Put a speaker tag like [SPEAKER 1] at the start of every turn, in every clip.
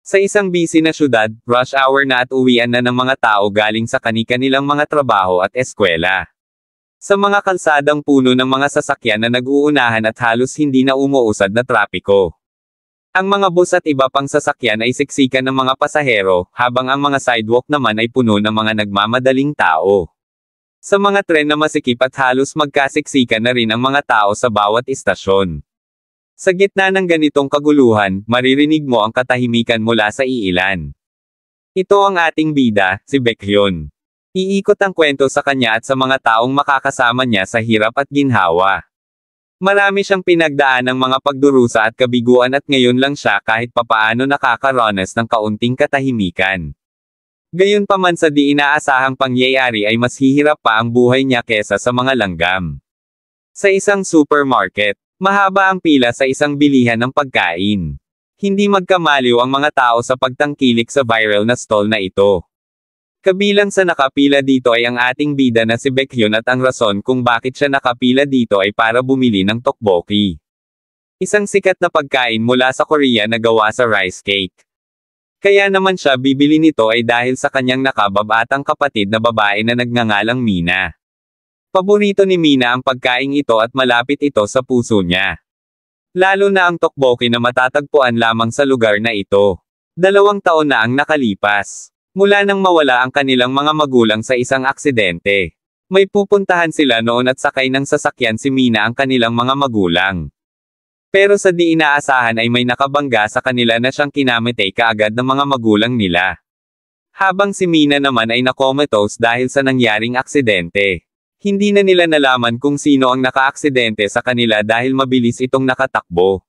[SPEAKER 1] Sa isang busy na syudad, rush hour na at uwian na ng mga tao galing sa kani-kanilang mga trabaho at eskwela. Sa mga kalsadang puno ng mga sasakyan na nag-uunahan at halos hindi na umuusad na trapiko. Ang mga bus at iba pang sasakyan ay siksikan ng mga pasahero, habang ang mga sidewalk naman ay puno ng mga nagmamadaling tao. Sa mga tren na masikip at halos magkasiksikan na rin ang mga tao sa bawat istasyon. Sa gitna ng ganitong kaguluhan, maririnig mo ang katahimikan mula sa iilan. Ito ang ating bida, si Baekhyun. Iikot ang kwento sa kanya at sa mga taong makakasama niya sa hirap at ginhawa. Marami siyang pinagdaan ng mga pagdurusa at kabiguan at ngayon lang siya kahit papaano nakakaranas ng kaunting katahimikan. Gayunpaman sa di inaasahang pangyayari ay mas hihirap pa ang buhay niya kesa sa mga langgam. Sa isang supermarket, mahaba ang pila sa isang bilihan ng pagkain. Hindi magkamaliw ang mga tao sa pagtangkilik sa viral na stall na ito. Kabilang sa nakapila dito ay ang ating bida na si Baekhyun at ang rason kung bakit siya nakapila dito ay para bumili ng tteokbokki. Isang sikat na pagkain mula sa Korea na gawa sa rice cake. Kaya naman siya bibili nito ay dahil sa kanyang nakababatang kapatid na babae na nagngangalang Mina. Paborito ni Mina ang pagkaing ito at malapit ito sa puso niya. Lalo na ang tteokbokki na matatagpuan lamang sa lugar na ito. 2 taon na ang nakalipas. Mula nang mawala ang kanilang mga magulang sa isang aksidente. May pupuntahan sila noon at sakay ng sasakyan si Mina ang kanilang mga magulang. Pero sa di inaasahan ay may nakabangga sa kanila na siyang kinamatay kaagad ng mga magulang nila. Habang si Mina naman ay nakomatose dahil sa nangyaring aksidente. Hindi na nila nalaman kung sino ang nakaaksidente sa kanila dahil mabilis itong nakatakbo.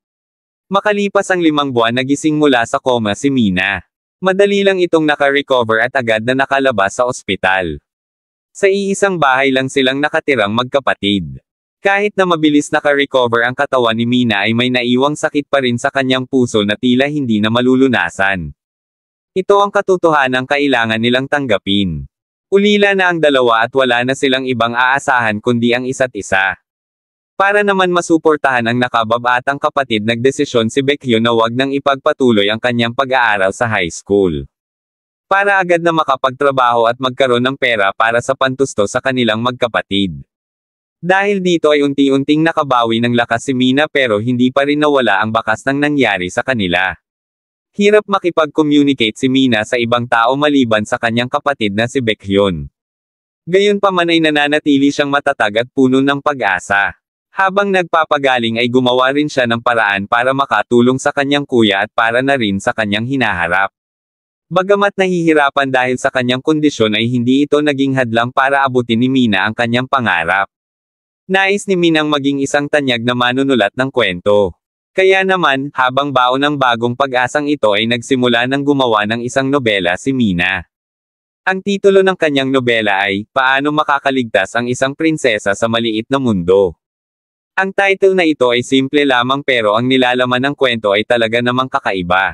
[SPEAKER 1] Makalipas ang 5 buwan nagising mula sa coma si Mina. Madali lang itong naka-recover at agad na nakalabas sa ospital. Sa iisang bahay lang silang nakatirang magkapatid. Kahit na mabilis naka-recover ang katawan ni Mina ay may naiwang sakit pa rin sa kanyang puso na tila hindi na malulunasan. Ito ang katotohanang kailangan nilang tanggapin. Ulila na ang dalawa at wala na silang ibang aasahan kundi ang isa't isa. Para naman masuportahan ang nakababatang kapatid nagdesisyon si Baekhyun na wag nang ipagpatuloy ang kanyang pag-aaral sa high school. Para agad na makapagtrabaho at magkaroon ng pera para sa pantusto sa kanilang magkapatid. Dahil dito ay unti-unting nakabawi ng lakas si Mina pero hindi pa rin nawala ang bakas ng nangyari sa kanila. Hirap makipag-communicate si Mina sa ibang tao maliban sa kanyang kapatid na si Baekhyun. Gayunpaman ay nananatili siyang matatag at puno ng pag-asa. Habang nagpapagaling ay gumawa rin siya ng paraan para makatulong sa kanyang kuya at para na rin sa kanyang hinaharap. Bagamat nahihirapan dahil sa kanyang kondisyon ay hindi ito naging hadlang para abutin ni Mina ang kanyang pangarap. Nais ni Minang maging isang tanyag na manunulat ng kwento. Kaya naman, habang baon ng bagong pag-asang ito ay nagsimula ng gumawa ng isang nobela si Mina. Ang titulo ng kanyang nobela ay, Paano Makakaligtas ang Isang Prinsesa sa Maliit na Mundo. Ang title na ito ay simple lamang pero ang nilalaman ng kwento ay talaga namang kakaiba.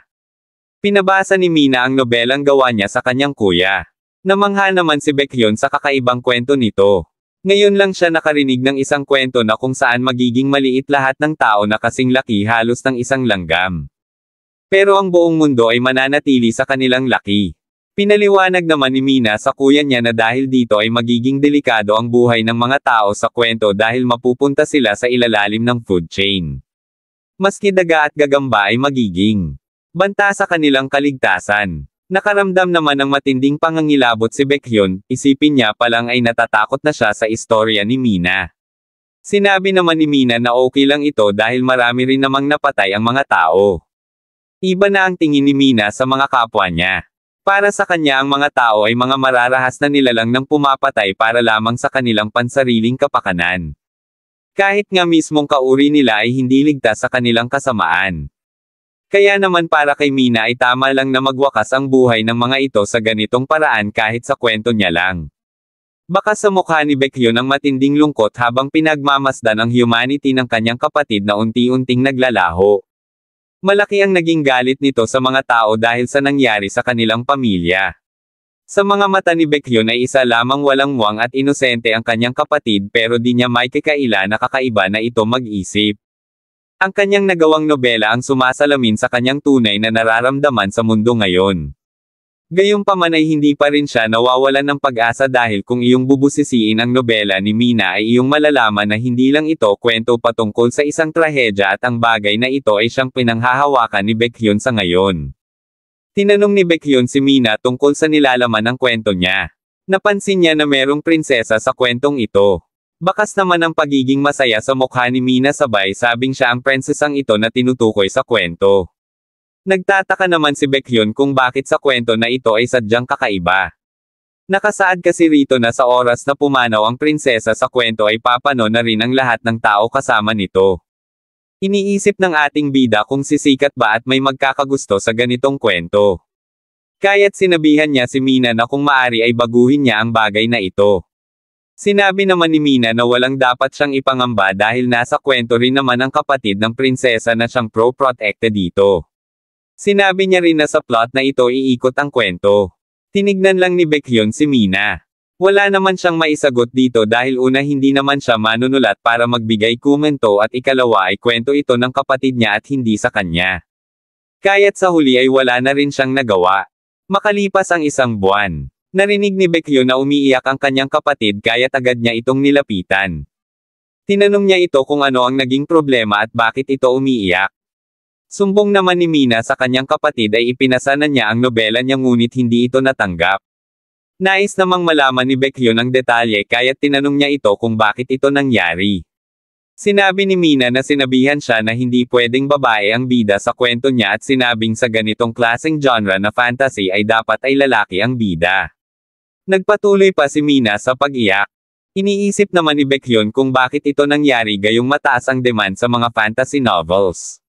[SPEAKER 1] Pinabasa ni Mina ang nobelang gawa niya sa kanyang kuya. Namangha naman si Baekhyun sa kakaibang kwento nito. Ngayon lang siya nakarinig ng isang kwento na kung saan magiging maliit lahat ng tao na kasing laki halos ng isang langgam. Pero ang buong mundo ay mananatili sa kanilang laki. Pinaliwanag naman ni Mina sa kuya niya na dahil dito ay magiging delikado ang buhay ng mga tao sa kwento dahil mapupunta sila sa ilalalim ng food chain. Maski daga at gagamba ay magiging banta sa kanilang kaligtasan. Nakaramdam naman ng matinding pangangilabot si Baekhyun, isipin niya palang ay natatakot na siya sa istorya ni Mina. Sinabi naman ni Mina na okay lang ito dahil marami rin namang napatay ang mga tao. Iba na ang tingin ni Mina sa mga kapwa niya. Para sa kanya ang mga tao ay mga mararahas na nilalang ng pumapatay para lamang sa kanilang pansariling kapakanan. Kahit nga mismong kauri nila ay hindi ligtas sa kanilang kasamaan. Kaya naman para kay Mina ay tama lang na magwakas ang buhay ng mga ito sa ganitong paraan kahit sa kwento niya lang. Baka sa mukha ni Baekhyun ang matinding lungkot habang pinagmamasdan ang humanity ng kanyang kapatid na unti-unting naglalaho. Malaki ang naging galit nito sa mga tao dahil sa nangyari sa kanilang pamilya. Sa mga mata ni Baekhyun ay isa lamang walang muwang at inosente ang kanyang kapatid pero di niya may kakaila na kakaiba na ito mag-isip. Ang kanyang nagawang nobela ang sumasalamin sa kanyang tunay na nararamdaman sa mundo ngayon. Gayunpaman ay hindi pa rin siya nawawalan ng pag-asa dahil kung iyong bubusisiin ang nobela ni Mina ay iyong malalaman na hindi lang ito kwento patungkol sa isang trahedya at ang bagay na ito ay siyang pinanghahawakan ni Baekhyun sa ngayon. Tinanong ni Baekhyun si Mina tungkol sa nilalaman ng kwento niya. Napansin niya na merong prinsesa sa kwentong ito. Bakas naman ang pagiging masaya sa mukha ni Mina sabay sabing siya ang prinsesang ito na tinutukoy sa kwento. Nagtataka naman si Baekhyun kung bakit sa kwento na ito ay sadyang kakaiba. Nakasaad kasi rito na sa oras na pumanaw ang prinsesa sa kwento ay papano na rin ang lahat ng tao kasama nito. Iniisip ng ating bida kung sisikat ba at may magkakagusto sa ganitong kwento. Kaya't sinabihan niya si Mina na kung maari ay baguhin niya ang bagay na ito. Sinabi naman ni Mina na walang dapat siyang ipangamba dahil nasa kwento rin naman ang kapatid ng prinsesa na siyang pro-protected dito. Sinabi niya rin na sa plot na ito iikot ang kwento. Tinignan lang ni Baekhyun si Mina. Wala naman siyang maisagot dito dahil una hindi naman siya manunulat para magbigay komento at ikalawa ay kwento ito ng kapatid niya at hindi sa kanya. Kaya't sa huli ay wala na rin siyang nagawa. Makalipas ang isang buwan. Narinig ni Baekhyun na umiiyak ang kanyang kapatid kaya't agad niya itong nilapitan. Tinanong niya ito kung ano ang naging problema at bakit ito umiiyak. Sumbong naman ni Mina sa kanyang kapatid ay ipinasa na niya ang nobela niya ngunit hindi ito natanggap. Nais namang malaman ni Baekhyun ang detalye kaya't tinanong niya ito kung bakit ito nangyari. Sinabi ni Mina na sinabihan siya na hindi pwedeng babae ang bida sa kwento niya at sinabing sa ganitong klaseng genre na fantasy ay dapat ay lalaki ang bida. Nagpatuloy pa si Mina sa pag-iyak. Iniisip naman ni Baekhyun kung bakit ito nangyari gayong mataas ang demand sa mga fantasy novels.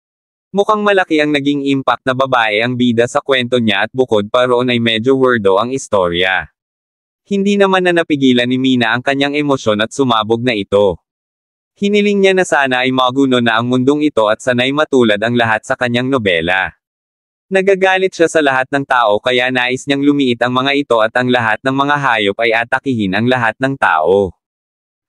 [SPEAKER 1] Mukhang malaki ang naging impact na babae ang bida sa kwento niya at bukod pa roon ay medyo weirdo ang istorya. Hindi naman na napigilan ni Mina ang kanyang emosyon at sumabog na ito. Hiniling niya na sana ay maguno na ang mundong ito at sanay matulad ang lahat sa kanyang nobela. Nagagalit siya sa lahat ng tao kaya nais niyang lumiit ang mga ito at ang lahat ng mga hayop ay atakihin ang lahat ng tao.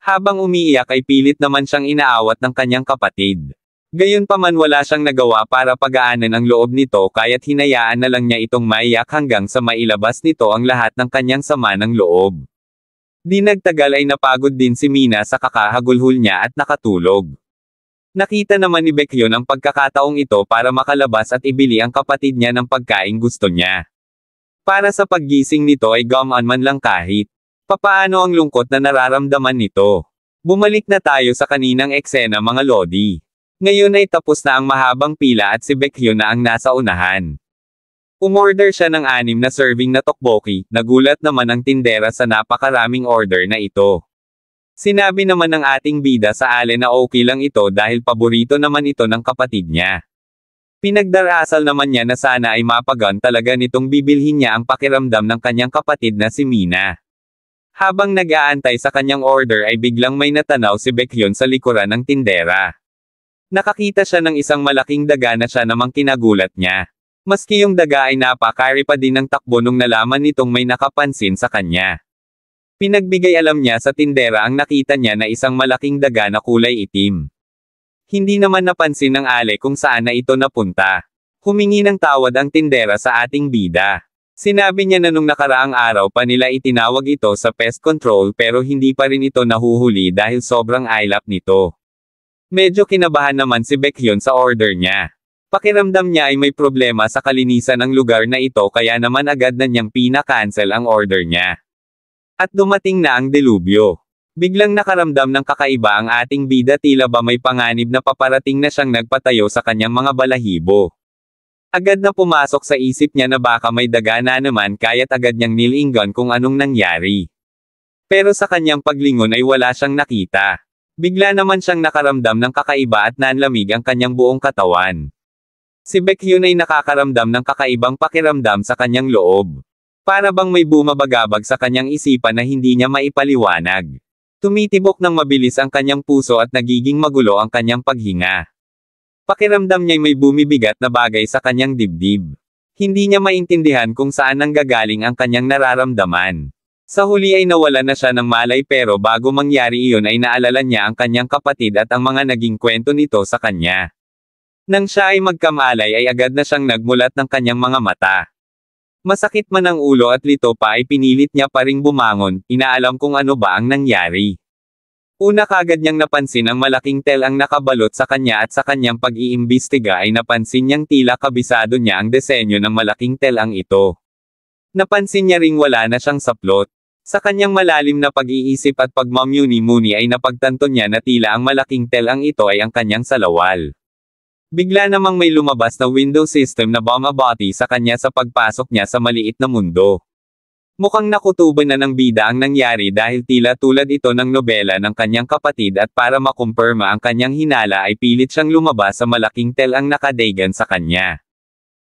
[SPEAKER 1] Habang umiiyak ay pilit naman siyang inaawat ng kanyang kapatid. Gayunpaman wala siyang nagawa para pagaanan ang loob nito kaya't hinayaan na lang niya itong maiyak hanggang sa mailabas nito ang lahat ng kanyang sama ng loob. Di nagtagal ay napagod din si Mina sa kakahagulhol niya at nakatulog. Nakita naman ni Baekhyun ang pagkakataong ito para makalabas at ibili ang kapatid niya ng pagkaing gusto niya. Para sa paggising nito ay gumaan man lang kahit papaano ang lungkot na nararamdaman nito. Bumalik na tayo sa kaninang eksena mga lodi. Ngayon ay tapos na ang mahabang pila at si Baekhyun na ang nasa unahan. Umorder siya ng 6 na serving na tteokbokki, nagulat naman ang tindera sa napakaraming order na ito. Sinabi naman ng ating bida sa Ale na okay lang ito dahil paborito naman ito ng kapatid niya. Pinagdarasal naman niya na sana ay mapagan talaga nitong bibilhin niya ang pakiramdam ng kanyang kapatid na si Mina. Habang nag-aantay sa kanyang order ay biglang may natanaw si Baekhyun sa likuran ng tindera. Nakakita siya ng isang malaking daga na siya namang kinagulat niya. Maski yung daga ay napakari pa din ng takbo nung nalaman nitong may nakapansin sa kanya. Pinagbigay alam niya sa tindera ang nakita niya na isang malaking daga na kulay itim. Hindi naman napansin ng Ale kung saan na ito napunta. Humingi ng tawad ang tindera sa ating bida. Sinabi niya na nung nakaraang araw pa nila itinawag ito sa pest control pero hindi pa rin ito nahuhuli dahil sobrang ailap nito. Medyo kinabahan naman si Baekhyun sa order niya. Pakiramdam niya ay may problema sa kalinisan ng lugar na ito kaya naman agad na niyang pina-cancel ang order niya. At dumating na ang delubyo. Biglang nakaramdam ng kakaiba ang ating bida tila ba may panganib na paparating na siyang nagpatayo sa kanyang mga balahibo. Agad na pumasok sa isip niya na baka may daga na naman kaya't agad niyang nilinggan kung anong nangyari. Pero sa kanyang paglingon ay wala siyang nakita. Bigla naman siyang nakaramdam ng kakaiba at nanlamig ang kanyang buong katawan. Si Baekhyun ay nakakaramdam ng kakaibang pakiramdam sa kanyang loob. Para bang may bumabagabag sa kanyang isipan na hindi niya maipaliwanag. Tumitibok ng mabilis ang kanyang puso at nagiging magulo ang kanyang paghinga. Pakiramdam niya'y may bumibigat na bagay sa kanyang dibdib. Hindi niya maintindihan kung saan nanggagaling ang kanyang nararamdaman. Sa huli ay nawala na siya ng malay pero bago mangyari iyon ay naalala niya ang kanyang kapatid at ang mga naging kwento nito sa kanya. Nang siya ay magkamalay ay agad na siyang nagmulat ng kanyang mga mata. Masakit man ang ulo at lito pa ay pinilit niya pa ring bumangon, inaalam kung ano ba ang nangyari. Una kagad niyang napansin ang malaking tel ang nakabalot sa kanya at sa kanyang pag-iimbestiga ay napansin niyang tila kabisado niya ang disenyo ng malaking tel ang ito. Napansin niya ring wala na siyang saplot. Sa kanyang malalim na pag-iisip at pagmamuni-muni ay napagtanto niya na tila ang malaking tel ang ito ay ang kanyang salawal. Bigla namang may lumabas na window system na bumabati sa kanya sa pagpasok niya sa maliit na mundo. Mukhang nakutuban na ng bida ang nangyari dahil tila tulad ito ng nobela ng kanyang kapatid at para makumpirma ang kanyang hinala ay pilit siyang lumabas sa malaking tel ang nakadaygan sa kanya.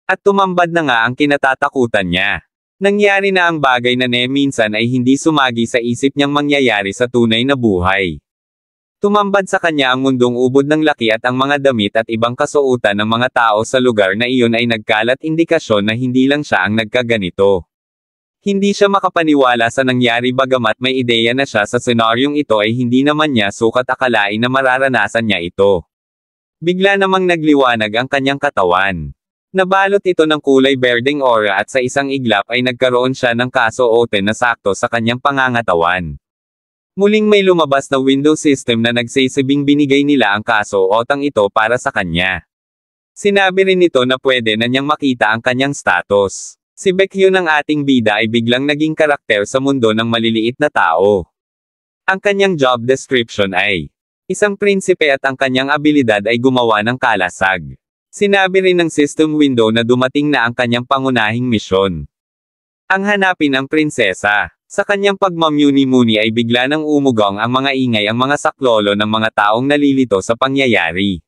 [SPEAKER 1] At tumambad na nga ang kinatatakutan niya. Nangyari na ang bagay na minsan ay hindi sumagi sa isip niyang mangyayari sa tunay na buhay. Tumambad sa kanya ang mundong ubod ng laki at ang mga damit at ibang kasuotan ng mga tao sa lugar na iyon ay nagkalat indikasyon na hindi lang siya ang nagkaganito. Hindi siya makapaniwala sa nangyari bagamat may ideya na siya sa senaryong ito ay hindi naman niya sukat akalain na mararanasan niya ito. Bigla namang nagliwanag ang kanyang katawan. Nabalot ito ng kulay berdeng aura at sa isang iglap ay nagkaroon siya ng kasuotan na sakto sa kanyang pangangatawan. Muling may lumabas na window system na nagsasabing binigay nila ang kasuotang ito para sa kanya. Sinabi rin nito na pwede na niyang makita ang kanyang status. Si Baekhyun ng ating bida ay biglang naging karakter sa mundo ng maliliit na tao. Ang kanyang job description ay isang prinsipe at ang kanyang abilidad ay gumawa ng kalasag. Sinabi rin ng system window na dumating na ang kanyang pangunahing misyon. Ang hanapin ang prinsesa. Sa kanyang pagmamuni-muni ay bigla nang umugong ang mga ingay ang mga saklolo ng mga taong nalilito sa pangyayari.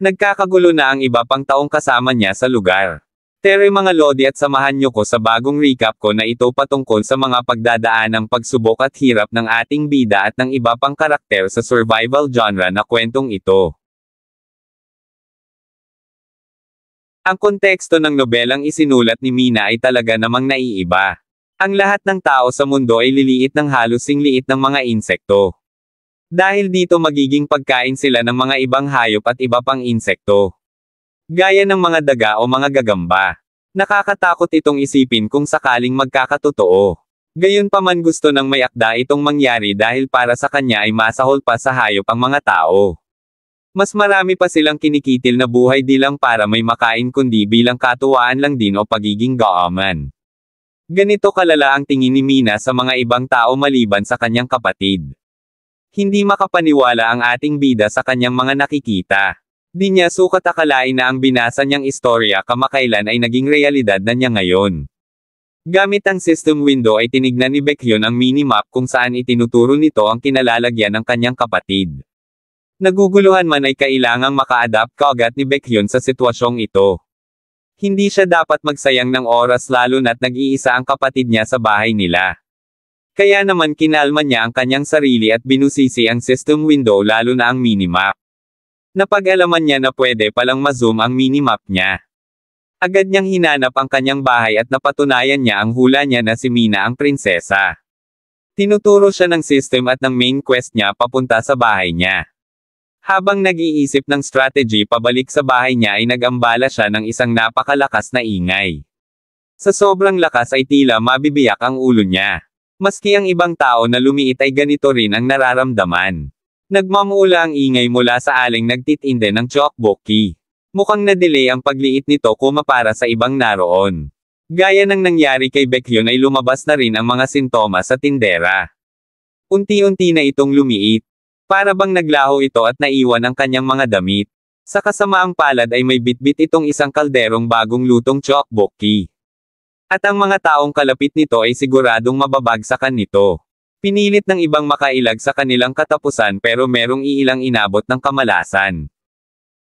[SPEAKER 1] Nagkakagulo na ang iba pang taong kasama niya sa lugar. Tere mga lodi at samahan niyo ko sa bagong recap ko na ito patungkol sa mga pagdadaanang pagsubok at hirap ng ating bida at ng iba pang karakter sa survival genre na kwentong ito. Ang konteksto ng nobelang isinulat ni Mina ay talaga namang naiiba. Ang lahat ng tao sa mundo ay liliit ng halos singliit ng mga insekto. Dahil dito magiging pagkain sila ng mga ibang hayop at iba pang insekto. Gaya ng mga daga o mga gagamba. Nakakatakot itong isipin kung sakaling magkakatotoo. Gayunpaman gusto ng may akda itong mangyari dahil para sa kanya ay masahol pa sa hayop ang mga tao. Mas marami pa silang kinikitil na buhay di lang para may makain kundi bilang katuwaan lang din o pagiging gaaman. Ganito kalala ang tingin ni Mina sa mga ibang tao maliban sa kanyang kapatid. Hindi makapaniwala ang ating bida sa kanyang mga nakikita. Di niya sukat akalain na ang binasa niyang istorya kamakailan ay naging realidad na niya ngayon. Gamit ang system window ay tinignan ni Baekhyun ang minimap kung saan itinuturo nito ang kinalalagyan ng kanyang kapatid. Naguguluhan man ay kailangang maka-adapt kaagad ni Baekhyun sa sitwasyong ito. Hindi siya dapat magsayang ng oras lalo na't nag-iisa ang kapatid niya sa bahay nila. Kaya naman kinalma niya ang kanyang sarili at binusisi ang system window lalo na ang minimap. Napag-alaman niya na pwede palang ma-zoom ang minimap niya. Agad niyang hinanap ang kanyang bahay at napatunayan niya ang hula niya na si Mina ang prinsesa. Tinuturo siya ng system at ng main quest niya papunta sa bahay niya. Habang nag-iisip ng strategy pabalik sa bahay niya ay nag-ambala siya ng isang napakalakas na ingay. Sa sobrang lakas ay tila mabibiyak ang ulo niya. Maski ang ibang tao na lumiit ay ganito rin ang nararamdaman. Nagmamula ang ingay mula sa aling nagtitinde ng tteokbokki. Mukhang na-delay ang pagliit nito para sa ibang naroon. Gaya ng nangyari kay Baekhyun ay lumabas na rin ang mga sintomas sa tindera. Unti-unti na itong lumiit. Para bang naglaho ito at naiwan ang kanyang mga damit. Sa kasamaang palad ay may bitbit itong isang kalderong bagong lutong tteokbokki. At ang mga taong kalapit nito ay siguradong mababagsakan nito. Pinilit ng ibang makailag sa kanilang katapusan pero merong iilang inabot ng kamalasan.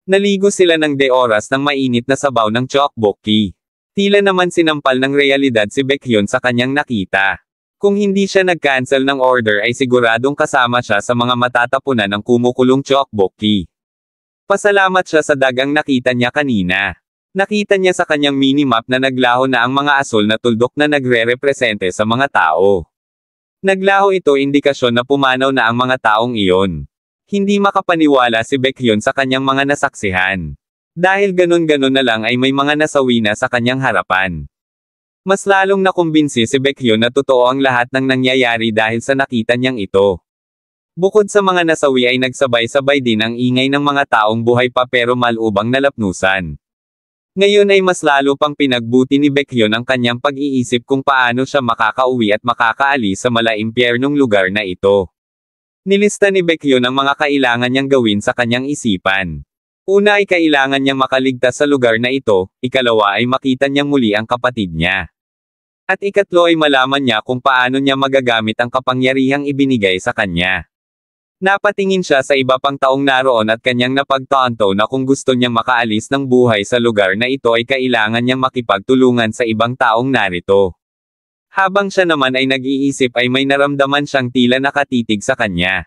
[SPEAKER 1] Naligo sila ng oras ng mainit na sabaw ng tteokbokki. Tila naman sinampal ng realidad si Baekhyun sa kanyang nakita. Kung hindi siya nag-cancel ng order ay siguradong kasama siya sa mga matatapunan ng kumukulong tteokbokki. Pasalamat siya sa dagang nakita niya kanina. Nakita niya sa kanyang minimap na naglaho na ang mga asul na tuldok na nagre-represente sa mga tao. Naglaho ito indikasyon na pumanaw na ang mga taong iyon. Hindi makapaniwala si Baekhyun sa kanyang mga nasaksihan. Dahil ganun-ganun na lang ay may mga nasawi na sa kanyang harapan. Mas lalong nakumbinsi si Baekhyun na totoo ang lahat ng nangyayari dahil sa nakita niyang ito. Bukod sa mga nasawi ay nagsabay-sabay din ang ingay ng mga taong buhay pa pero malubang nalapnusan. Ngayon ay mas lalo pang pinagbuti ni Baekhyun ang kanyang pag-iisip kung paano siya makakauwi at makakaalis sa malaimpyernong lugar na ito. Nilista ni Baekhyun ang mga kailangan niyang gawin sa kanyang isipan. Una ay kailangan niyang makaligtas sa lugar na ito, ikalawa ay makita niyang muli ang kapatid niya. At ikatlo ay malaman niya kung paano niya magagamit ang kapangyarihang ibinigay sa kanya. Napatingin siya sa iba pang taong naroon at kanyang napagtanto na kung gusto niyang makaalis ng buhay sa lugar na ito ay kailangan niyang makipagtulungan sa ibang taong narito. Habang siya naman ay nag-iisip ay may naramdaman siyang tila nakatitig sa kanya.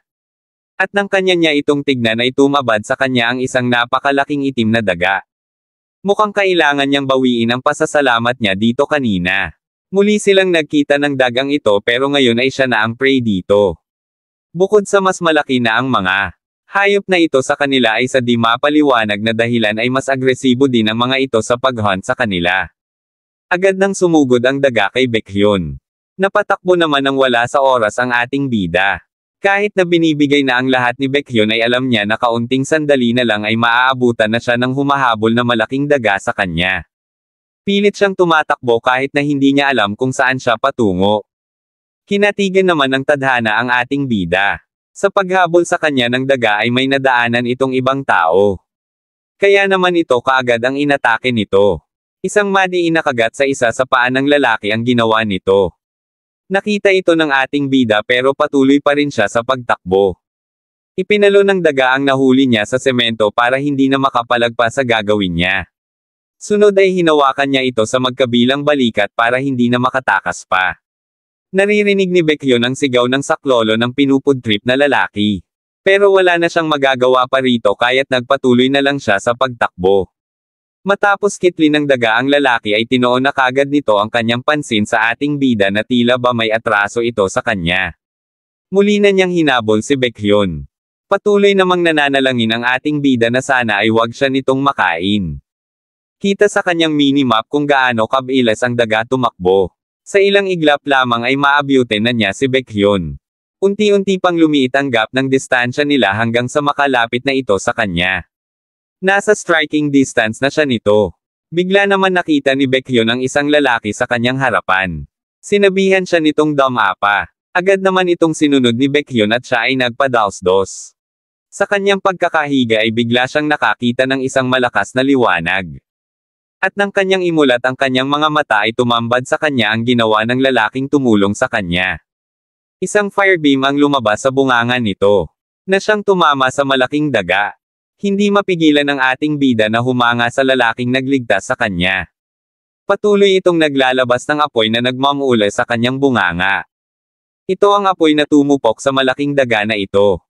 [SPEAKER 1] At nang kanya niya itong tignan ay tumabad sa kanya ang isang napakalaking itim na daga. Mukhang kailangan niyang bawiin ang pasasalamat niya dito kanina. Muli silang nagkita ng dagang ito pero ngayon ay siya na ang prey dito. Bukod sa mas malaki na ang mga hayop na ito sa kanila ay sa di mapaliwanag na dahilan ay mas agresibo din ang mga ito sa pag-hunt sa kanila. Agad nang sumugod ang daga kay Baekhyun. Napatakbo naman ng wala sa oras ang ating bida. Kahit na binibigay na ang lahat ni Baekhyun ay alam niya na kaunting sandali na lang ay maaabutan na siya ng humahabol na malaking daga sa kanya. Pilit siyang tumatakbo kahit na hindi niya alam kung saan siya patungo. Kinatigan naman ng tadhana ang ating bida. Sa paghabol sa kanya ng daga ay may nadaanan itong ibang tao. Kaya naman ito kaagad ang inatake nito. Isang madiin na kagat sa isa sa paa ng lalaki ang ginawa nito. Nakita ito ng ating bida pero patuloy pa rin siya sa pagtakbo. Ipinalo ng daga ang nahuli niya sa semento para hindi na makapalagpas sa gagawin niya. Sunod ay hinawakan niya ito sa magkabilang balikat para hindi na makatakas pa. Naririnig ni Baekhyun ang sigaw ng saklolo ng pinupudtrip na lalaki. Pero wala na siyang magagawa pa rito kaya't nagpatuloy na lang siya sa pagtakbo. Matapos kitlin ng daga ang lalaki ay tinoon na kagad nito ang kanyang pansin sa ating bida na tila ba may atraso ito sa kanya. Muli na niyang hinabol si Baekhyun. Patuloy namang nananalangin ang ating bida na sana ay wag siya nitong makain. Kita sa kanyang minimap kung gaano kabilis ang daga tumakbo. Sa ilang iglap lamang ay maabutin na niya si Baekhyun. Unti-unti pang lumiit ang gap ng distansya nila hanggang sa makalapit na ito sa kanya. Nasa striking distance na siya nito. Bigla naman nakita ni Baekhyun ang isang lalaki sa kanyang harapan. Sinabihan siya nitong damapa. Agad naman itong sinunod ni Baekhyun at siya ay nagpadaos-dos. Sa kanyang pagkakahiga ay bigla siyang nakakita ng isang malakas na liwanag. At nang kanyang imulat ang kanyang mga mata ay tumambad sa kanya ang ginawa ng lalaking tumulong sa kanya. Isang firebeam ang lumabas sa bunganga nito. Na siyang tumama sa malaking daga. Hindi mapigilan ng ating bida na humanga sa lalaking nagligtas sa kanya. Patuloy itong naglalabas ng apoy na nagmamula sa kanyang bunganga. Ito ang apoy na tumupok sa malaking daga na ito.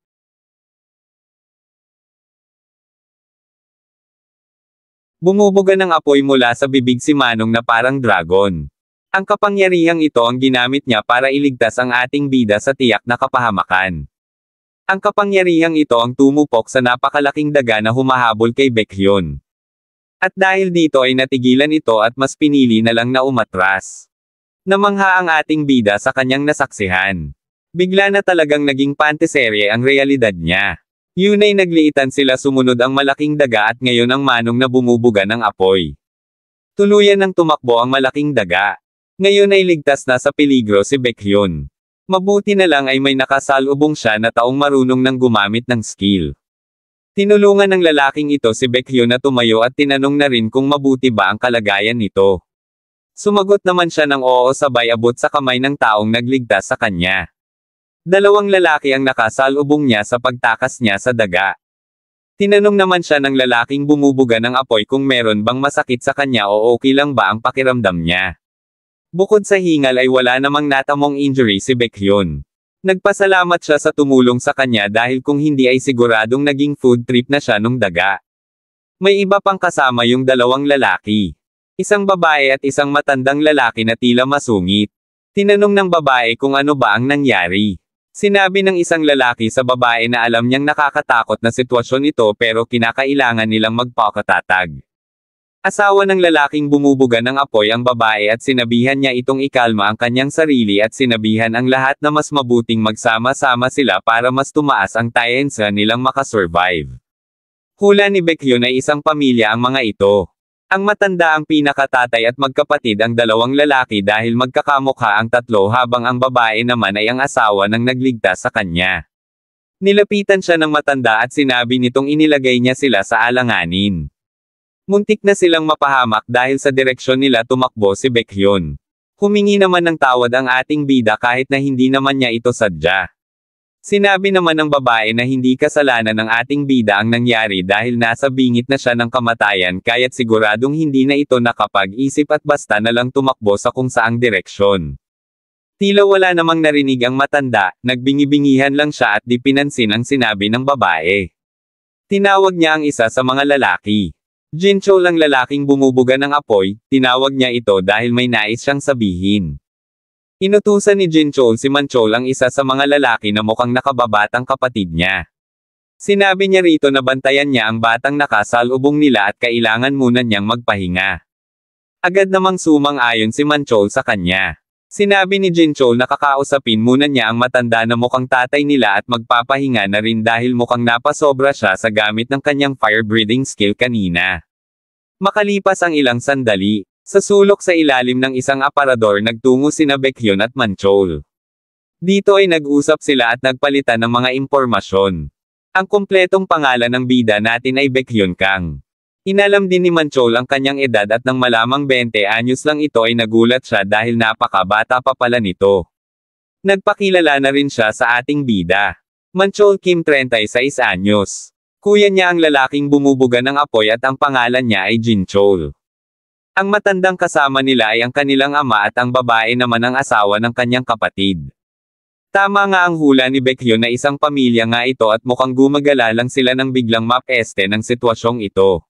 [SPEAKER 1] Bumubuga ng apoy mula sa bibig si Manong na parang dragon. Ang kapangyarihang ito ang ginamit niya para iligtas ang ating bida sa tiyak na kapahamakan. Ang kapangyarihang ito ang tumupok sa napakalaking daga na humahabol kay Baekhyun. At dahil dito ay natigilan ito at mas pinili na lang na umatras. Namangha ang ating bida sa kanyang nasaksihan. Bigla na talagang naging panteserye ang realidad niya. Yun ay nagliitan sila sumunod ang malaking daga at ngayon ang Manong na bumubuga ng apoy. Tuluyan ng tumakbo ang malaking daga. Ngayon ay ligtas na sa peligro si Baekhyun. Mabuti na lang ay may nakasalubong siya na taong marunong nang gumamit ng skill. Tinulungan ng lalaking ito si Baekhyun na tumayo at tinanong na rin kung mabuti ba ang kalagayan nito. Sumagot naman siya ng oo sabay abot sa kamay ng taong nagligtas sa kanya. Dalawang lalaki ang nakasalubong niya sa pagtakas niya sa daga. Tinanong naman siya ng lalaking bumubuga ng apoy kung meron bang masakit sa kanya o okay lang ba ang pakiramdam niya. Bukod sa hingal ay wala namang natamong injury si Baekhyun. Nagpasalamat siya sa tumulong sa kanya dahil kung hindi ay siguradong naging food trip na siya nung daga. May iba pang kasama yung dalawang lalaki. Isang babae at isang matandang lalaki na tila masungit. Tinanong ng babae kung ano ba ang nangyari. Sinabi ng isang lalaki sa babae na alam niyang nakakatakot na sitwasyon ito pero kinakailangan nilang magpakatatag. Asawa ng lalaking bumubuga ng apoy ang babae at sinabihan niya itong ikalma ang kanyang sarili at sinabihan ang lahat na mas mabuting magsama-sama sila para mas tumaas ang tsansa nilang makasurvive. Hula ni Baekhyun ay isang pamilya ang mga ito. Ang matanda ang pinakatatay at magkapatid ang dalawang lalaki dahil magkakamukha ang tatlo habang ang babae naman ay ang asawa ng nagligtas sa kanya. Nilapitan siya ng matanda at sinabi nitong inilagay niya sila sa alanganin. Muntik na silang mapahamak dahil sa direksyon nila tumakbo si Baekhyun. Humingi naman ng tawad ang ating bida kahit na hindi naman niya ito sadya. Sinabi naman ng babae na hindi kasalanan ng ating bida ang nangyari dahil nasa bingit na siya ng kamatayan kaya't siguradong hindi na ito nakapag-isip at basta na lang tumakbo sa kung saang direksyon. Tila wala namang narinig ang matanda, nagbingi-bingihan lang siya at di pinansin ang sinabi ng babae. Tinawag niya ang isa sa mga lalaki. Jinchol ang lalaking bumubuga ng apoy, tinawag niya ito dahil may nais siyang sabihin. Inutusan ni Jinchol si Manchol ang isa sa mga lalaki na mukhang nakababatang kapatid niya. Sinabi niya rito na bantayan niya ang batang nakasalubong nila at kailangan muna niyang magpahinga. Agad namang sumang-ayon si Manchol sa kanya. Sinabi ni Jinchol na kakausapin muna niya ang matanda na mukhang tatay nila at magpapahinga na rin dahil mukhang napasobra siya sa gamit ng kanyang fire-breathing skill kanina. Makalipas ang ilang sandali, sa sulok sa ilalim ng isang aparador nagtungo sina Baekhyun at Manchol. Dito ay nag-usap sila at nagpalitan ng mga impormasyon. Ang kumpletong pangalan ng bida natin ay Baekhyun Kang. Inalam din ni Manchol ang kanyang edad at nang malamang 20 anyos lang ito ay nagulat siya dahil napakabata pa pala nito. Nagpakilala na rin siya sa ating bida. Manchol Kim 36 anyos. Kuya niya ang lalaking bumubuga ng apoy at ang pangalan niya ay Jinchol. Ang matandang kasama nila ay ang kanilang ama at ang babae naman ang asawa ng kanyang kapatid. Tama nga ang hula ni Baekhyun na isang pamilya nga ito at mukhang gumagala lang sila nang biglang mapeste ng sitwasyong ito.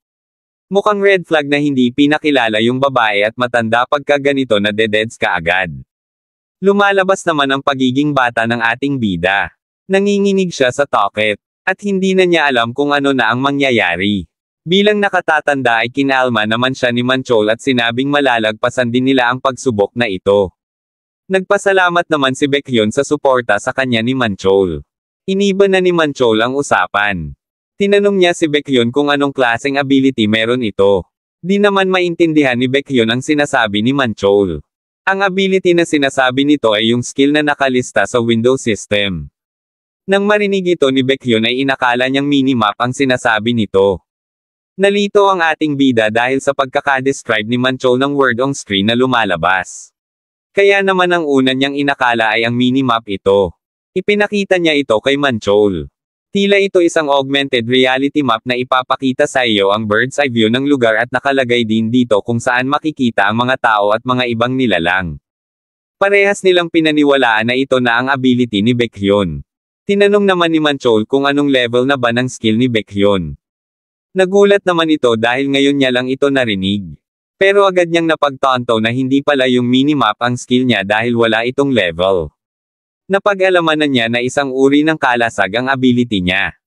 [SPEAKER 1] Mukhang red flag na hindi pinakilala yung babae at matanda pagka ganito na dededs ka agad. Lumalabas naman ang pagiging bata ng ating bida. Nanginginig siya sa toket, at hindi na niya alam kung ano na ang mangyayari. Bilang nakatatanda ay kinalma naman siya ni Manchol at sinabing malalagpasan din nila ang pagsubok na ito. Nagpasalamat naman si Baekhyun sa suporta sa kanya ni Manchol. Iniba na ni Manchol ang usapan. Tinanong niya si Baekhyun kung anong klaseng ability meron ito. Di naman maintindihan ni Baekhyun ang sinasabi ni Manchol. Ang ability na sinasabi nito ay yung skill na nakalista sa Windows system. Nang marinig ito ni Baekhyun ay inakala niyang minimap ang sinasabi nito. Nalito ang ating bida dahil sa pagkakadescribe ni Manchol ng word on screen na lumalabas. Kaya naman ang una niyang inakala ay ang minimap ito. Ipinakita niya ito kay Manchol. Tila ito isang augmented reality map na ipapakita sa iyo ang bird's eye view ng lugar at nakalagay din dito kung saan makikita ang mga tao at mga ibang nilalang. Parehas nilang pinaniwalaan na ito na ang ability ni Baekhyun. Tinanong naman ni Manchol kung anong level na ba ng skill ni Baekhyun. Nagulat naman ito dahil ngayon niya lang ito narinig. Pero agad niyang napagtanto na hindi pala yung minimap ang skill niya dahil wala itong level. Napag-alaman na niya na isang uri ng kalasag ang ability niya.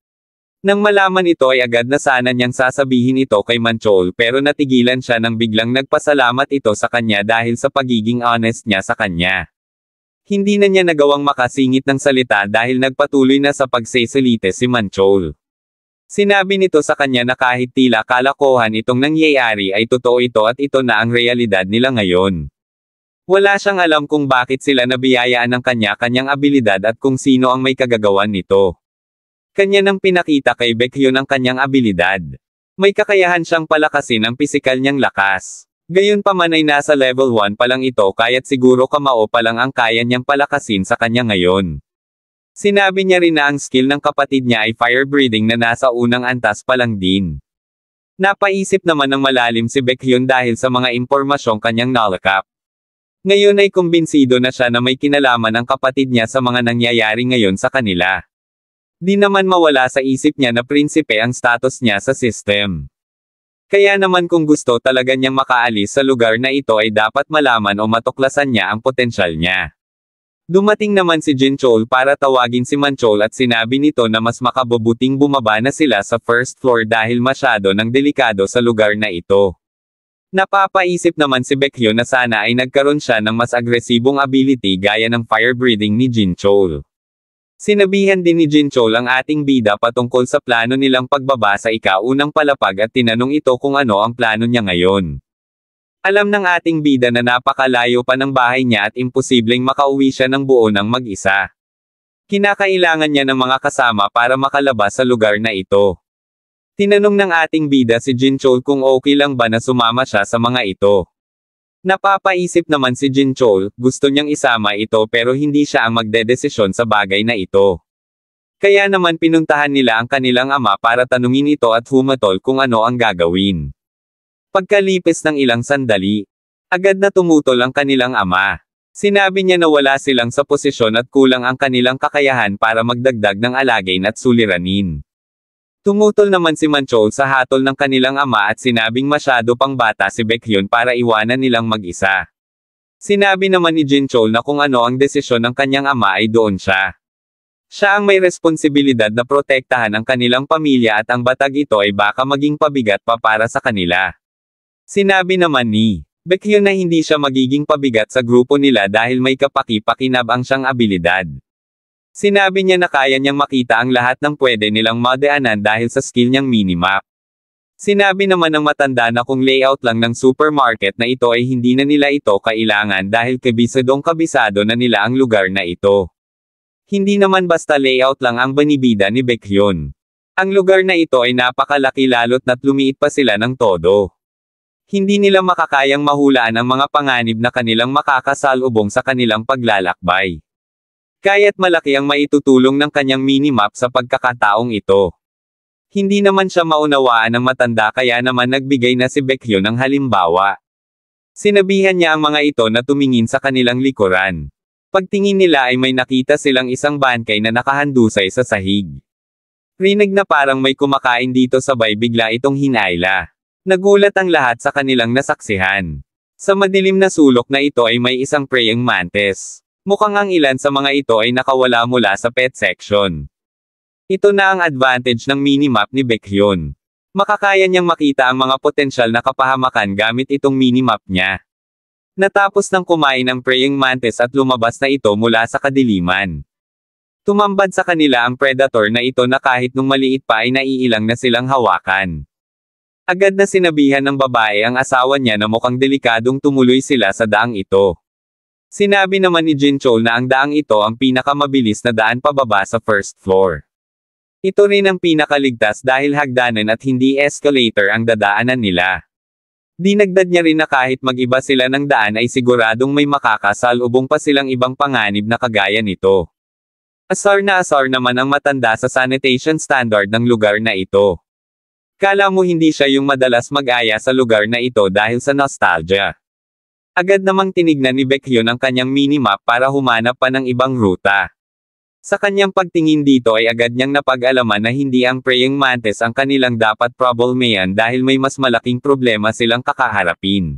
[SPEAKER 1] Nang malaman ito ay agad na sana niyang sasabihin ito kay Manchol pero natigilan siya nang biglang nagpasalamat ito sa kanya dahil sa pagiging honest niya sa kanya. Hindi na niya nagawang makasingit ng salita dahil nagpatuloy na sa pagsesalite si Manchol. Sinabi nito sa kanya na kahit tila kalokohan itong nangyayari ay totoo ito at ito na ang realidad nila ngayon. Wala siyang alam kung bakit sila nabiyayaan ng kanya-kanyang abilidad at kung sino ang may kagagawan nito. Kanya nang pinakita kay Baekhyun ang kanyang abilidad. May kakayahan siyang palakasin ang pisikal niyang lakas. Gayunpaman ay nasa level 1 pa lang ito kaya't siguro kamao pa lang ang kaya niyang palakasin sa kanya ngayon. Sinabi niya rin na ang skill ng kapatid niya ay fire breathing na nasa unang antas pa lang din. Napaisip naman ng malalim si Baekhyun dahil sa mga impormasyong kanyang nalakap. Ngayon ay kumbinsido na siya na may kinalaman ang kapatid niya sa mga nangyayari ngayon sa kanila. Di naman mawala sa isip niya na prinsipe ang status niya sa system. Kaya naman kung gusto talaga niyang makaalis sa lugar na ito ay dapat malaman o matuklasan niya ang potensyal niya. Dumating naman si Jinchol para tawagin si Manchol at sinabi nito na mas makabubuting bumaba na sila sa first floor dahil masyado nang delikado sa lugar na ito. Napapaisip naman si Baekhyun na sana ay nagkaroon siya ng mas agresibong ability gaya ng fire breathing ni Jinchol. Sinabihan din ni Jinchol ang ating bida patungkol sa plano nilang pagbaba sa ika-unang palapag at tinanong ito kung ano ang plano niya ngayon. Alam ng ating bida na napakalayo pa ng bahay niya at imposibleng makauwi siya ng buo ng mag-isa. Kinakailangan niya ng mga kasama para makalabas sa lugar na ito. Tinanong ng ating bida si Jinchol kung okay lang ba na sumama siya sa mga ito. Napapaisip naman si Jinchol, gusto niyang isama ito pero hindi siya ang magdedesisyon sa bagay na ito. Kaya naman pinuntahan nila ang kanilang ama para tanungin ito at humatol kung ano ang gagawin. Pagkalipis ng ilang sandali, agad na tumutol ang kanilang ama. Sinabi niya na wala silang sa posisyon at kulang ang kanilang kakayahan para magdagdag ng alagain at suliranin. Tumutol naman si Manchol sa hatol ng kanilang ama at sinabing masyado pang bata si Baekhyun para iwanan nilang mag-isa. Sinabi naman ni Jinchol na kung ano ang desisyon ng kanyang ama ay doon siya. Siya ang may responsibilidad na protektahan ang kanilang pamilya at ang batag ito ay baka maging pabigat pa para sa kanila. Sinabi naman ni Baekhyun na hindi siya magiging pabigat sa grupo nila dahil may kapaki-pakinabang siyang abilidad. Sinabi niya na kaya niyang makita ang lahat ng pwede nilang madaanan dahil sa skill niyang minimap. Sinabi naman ng matanda na kung layout lang ng supermarket na ito ay hindi na nila ito kailangan dahil kabisadong-kabisado na nila ang lugar na ito. Hindi naman basta layout lang ang banibida ni Baekhyun. Ang lugar na ito ay napakalaki lalo't na't lumiit pa sila ng todo. Hindi nila makakayang mahulaan ang mga panganib na kanilang makakasalubong sa kanilang paglalakbay. Kaya't malaki ang maitutulong ng kanyang minimap sa pagkakataong ito. Hindi naman siya maunawaan ng matanda kaya naman nagbigay na si Baekhyun ng halimbawa. Sinabihan niya ang mga ito na tumingin sa kanilang likuran. Pagtingin nila ay may nakita silang isang bangkay na nakahandusay sa sahig. Rinig na parang may kumakain dito sabay bigla itong hinayla. Nagulat ang lahat sa kanilang nasaksihan. Sa madilim na sulok na ito ay may isang praying mantis. Mukhang ang ilan sa mga ito ay nakawala mula sa pet section. Ito na ang advantage ng minimap ni Baekhyun. Makakaya niyang makita ang mga potensyal na kapahamakan gamit itong minimap niya. Natapos ng kumain ang praying mantis at lumabas na ito mula sa kadiliman. Tumambad sa kanila ang predator na ito na kahit nung maliit pa ay naiilang na silang hawakan. Agad na sinabihan ng babae ang asawa niya na mukhang delikadong tumuloy sila sa daang ito. Sinabi naman ni Jinchol na ang daang ito ang pinakamabilis na daan pababa sa first floor. Ito rin ang pinakaligtas dahil hagdanan at hindi escalator ang dadaanan nila. Dinagdag niya rin na kahit mag-iba sila ng daan ay siguradong may makakasalubong pa silang ibang panganib na kagaya nito. Asar naman ang matanda sa sanitation standard ng lugar na ito. Kala mo hindi siya yung madalas mag-aya sa lugar na ito dahil sa nostalgia. Agad namang tinignan ni Baekhyun ang kanyang minimap para humanap pa ng ibang ruta. Sa kanyang pagtingin dito ay agad niyang napag-alaman na hindi ang praying mantis ang kanilang dapat problemayan dahil may mas malaking problema silang kakaharapin.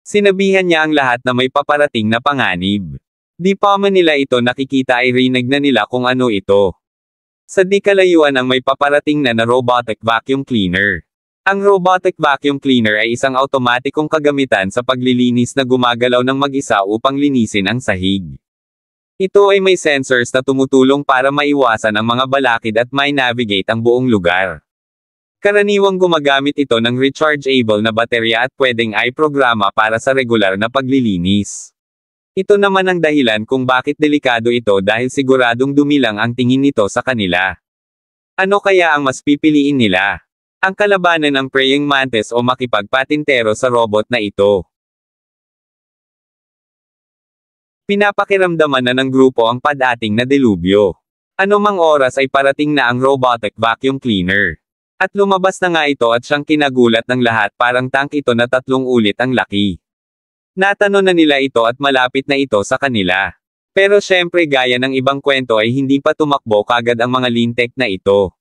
[SPEAKER 1] Sinabihan niya ang lahat na may paparating na panganib. Di pa man nila ito nakikita ay rinig na nila kung ano ito. Sa di kalayuan ang may paparating na robotic vacuum cleaner. Ang robotic vacuum cleaner ay isang automatikong kagamitan sa paglilinis na gumagalaw ng mag-isa upang linisin ang sahig. Ito ay may sensors na tumutulong para maiwasan ang mga balakid at may navigate ang buong lugar. Karaniwang gumagamit ito ng rechargeable na baterya at pwedeng i-programa para sa regular na paglilinis. Ito naman ang dahilan kung bakit delikado ito dahil siguradong dumilang ang tingin nito sa kanila. Ano kaya ang mas pipiliin nila? Ang kalabanan ng praying mantis o makipagpatintero sa robot na ito? Pinapakiramdaman na ng grupo ang padating na delubyo. Anumang oras ay parating na ang robotic vacuum cleaner. At lumabas na nga ito at siyang kinagulat ng lahat parang tank ito na 3 ulit ang laki. Natano na nila ito at malapit na ito sa kanila. Pero syempre gaya ng ibang kwento ay hindi pa tumakbo kagad ang mga lintek na ito.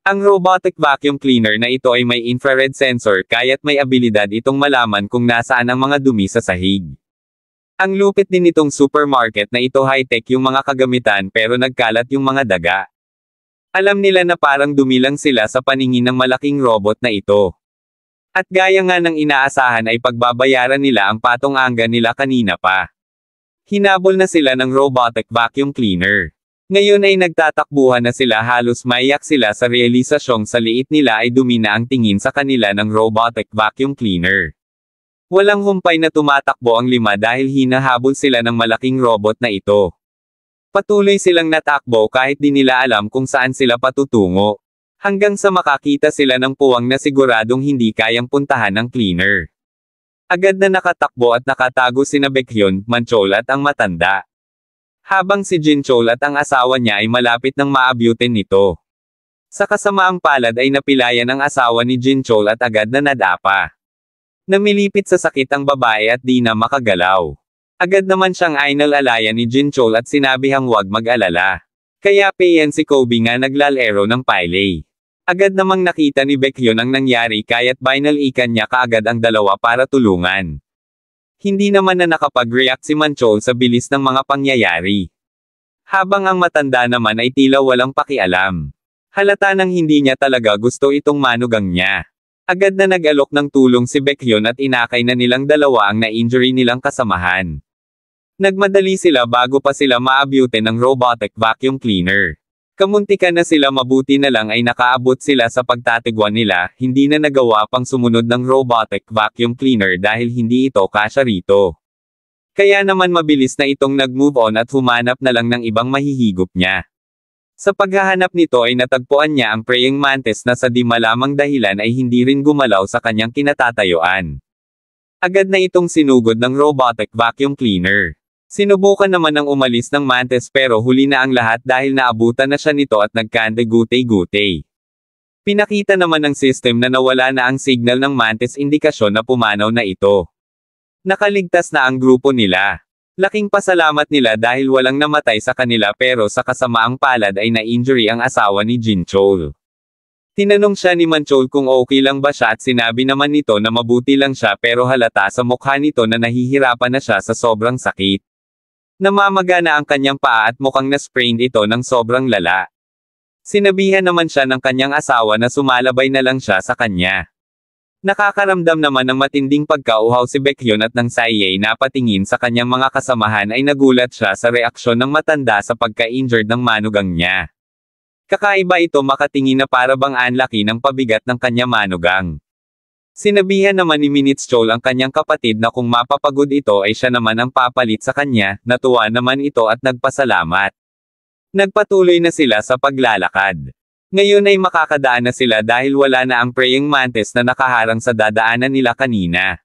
[SPEAKER 1] Ang robotic vacuum cleaner na ito ay may infrared sensor kaya't may abilidad itong malaman kung nasaan ang mga dumi sa sahig. Ang lupit din nitong supermarket na ito, high-tech yung mga kagamitan pero nagkalat yung mga daga. Alam nila na parang dumilang sila sa paningin ng malaking robot na ito. At gaya nga ng inaasahan ay pagbabayaran nila ang patong-angga nila kanina pa. Hinabol na sila ng robotic vacuum cleaner. Ngayon ay nagtatakbuhan na sila, halos maiyak sila sa realisasyong sa liit nila ay dumi na ang tingin sa kanila ng robotic vacuum cleaner. Walang humpay na tumatakbo ang 5 dahil hinahabol sila ng malaking robot na ito. Patuloy silang natakbo kahit di nila alam kung saan sila patutungo. Hanggang sa makakita sila ng puwang na siguradong hindi kayang puntahan ng cleaner. Agad na nakatakbo at nakatago sina Baekhyun, Manchol at ang matanda. Habang si Jinchol at ang asawa niya ay malapit ng maabutin nito. Sa kasamaang palad ay napilayan ang asawa ni Jinchol at agad na nadapa. Namilipit sa sakit ang babae at di na makagalaw. Agad naman siyang inalalayan ni Jinchol at sinabihang huwag mag-alala. Kaya payan si Kobe nga naglalaro ng pile. Agad namang nakita ni Baekhyun ang nangyari kaya't binalikan niya kaagad ang dalawa para tulungan. Hindi naman na nakapag-react si Manchol sa bilis ng mga pangyayari. Habang ang matanda naman ay tila walang pakialam. Halata nang hindi niya talaga gusto itong manugang niya. Agad na nag-alok ng tulong si Baekhyun at inakay na nilang dalawa ang na-injury nilang kasamahan. Nagmadali sila bago pa sila maabutin ng robotic vacuum cleaner. Kamuntikan na sila, mabuti na lang ay nakaabot sila sa pagtatigwan nila, hindi na nagawa pang sumunod ng robotic vacuum cleaner dahil hindi ito kasya rito. Kaya naman mabilis na itong nag-move on at humanap na lang ng ibang mahihigop niya. Sa paghahanap nito ay natagpuan niya ang praying mantis na sa di malamang dahilan ay hindi rin gumalaw sa kanyang kinatatayuan. Agad na itong sinugod ng robotic vacuum cleaner. Sinubukan naman ng umalis ng mantis pero huli na ang lahat dahil naabutan na siya nito at nagkande-gutay-gutay. Pinakita naman ng system na nawala na ang signal ng mantis, indikasyon na pumanaw na ito. Nakaligtas na ang grupo nila. Laking pasalamat nila dahil walang namatay sa kanila pero sa kasamaang palad ay na-injury ang asawa ni Jinchol. Tinanong siya ni Manchol kung okay lang ba siya at sinabi naman nito na mabuti lang siya pero halata sa mukha nito na nahihirapan na siya sa sobrang sakit. Namamaga na ang kanyang paa at mukhang na-sprained ito ng sobrang lala. Sinabihan naman siya ng kanyang asawa na sumalabay na lang siya sa kanya. Nakakaramdam naman ng matinding pagkauhaw si Baekhyun at nang sa iya napatingin sa kanyang mga kasamahan ay nagulat siya sa reaksyon ng matanda sa pagka-injured ng manugang niya. Kakaiba ito, makatingin na para bang anlaki ng pabigat ng kanya manugang. Sinabihan naman ni Minitschol ang kanyang kapatid na kung mapapagod ito ay siya naman ang papalit sa kanya, natuwa naman ito at nagpasalamat. Nagpatuloy na sila sa paglalakad. Ngayon ay makakadaan na sila dahil wala na ang praying mantis na nakaharang sa dadaanan nila kanina.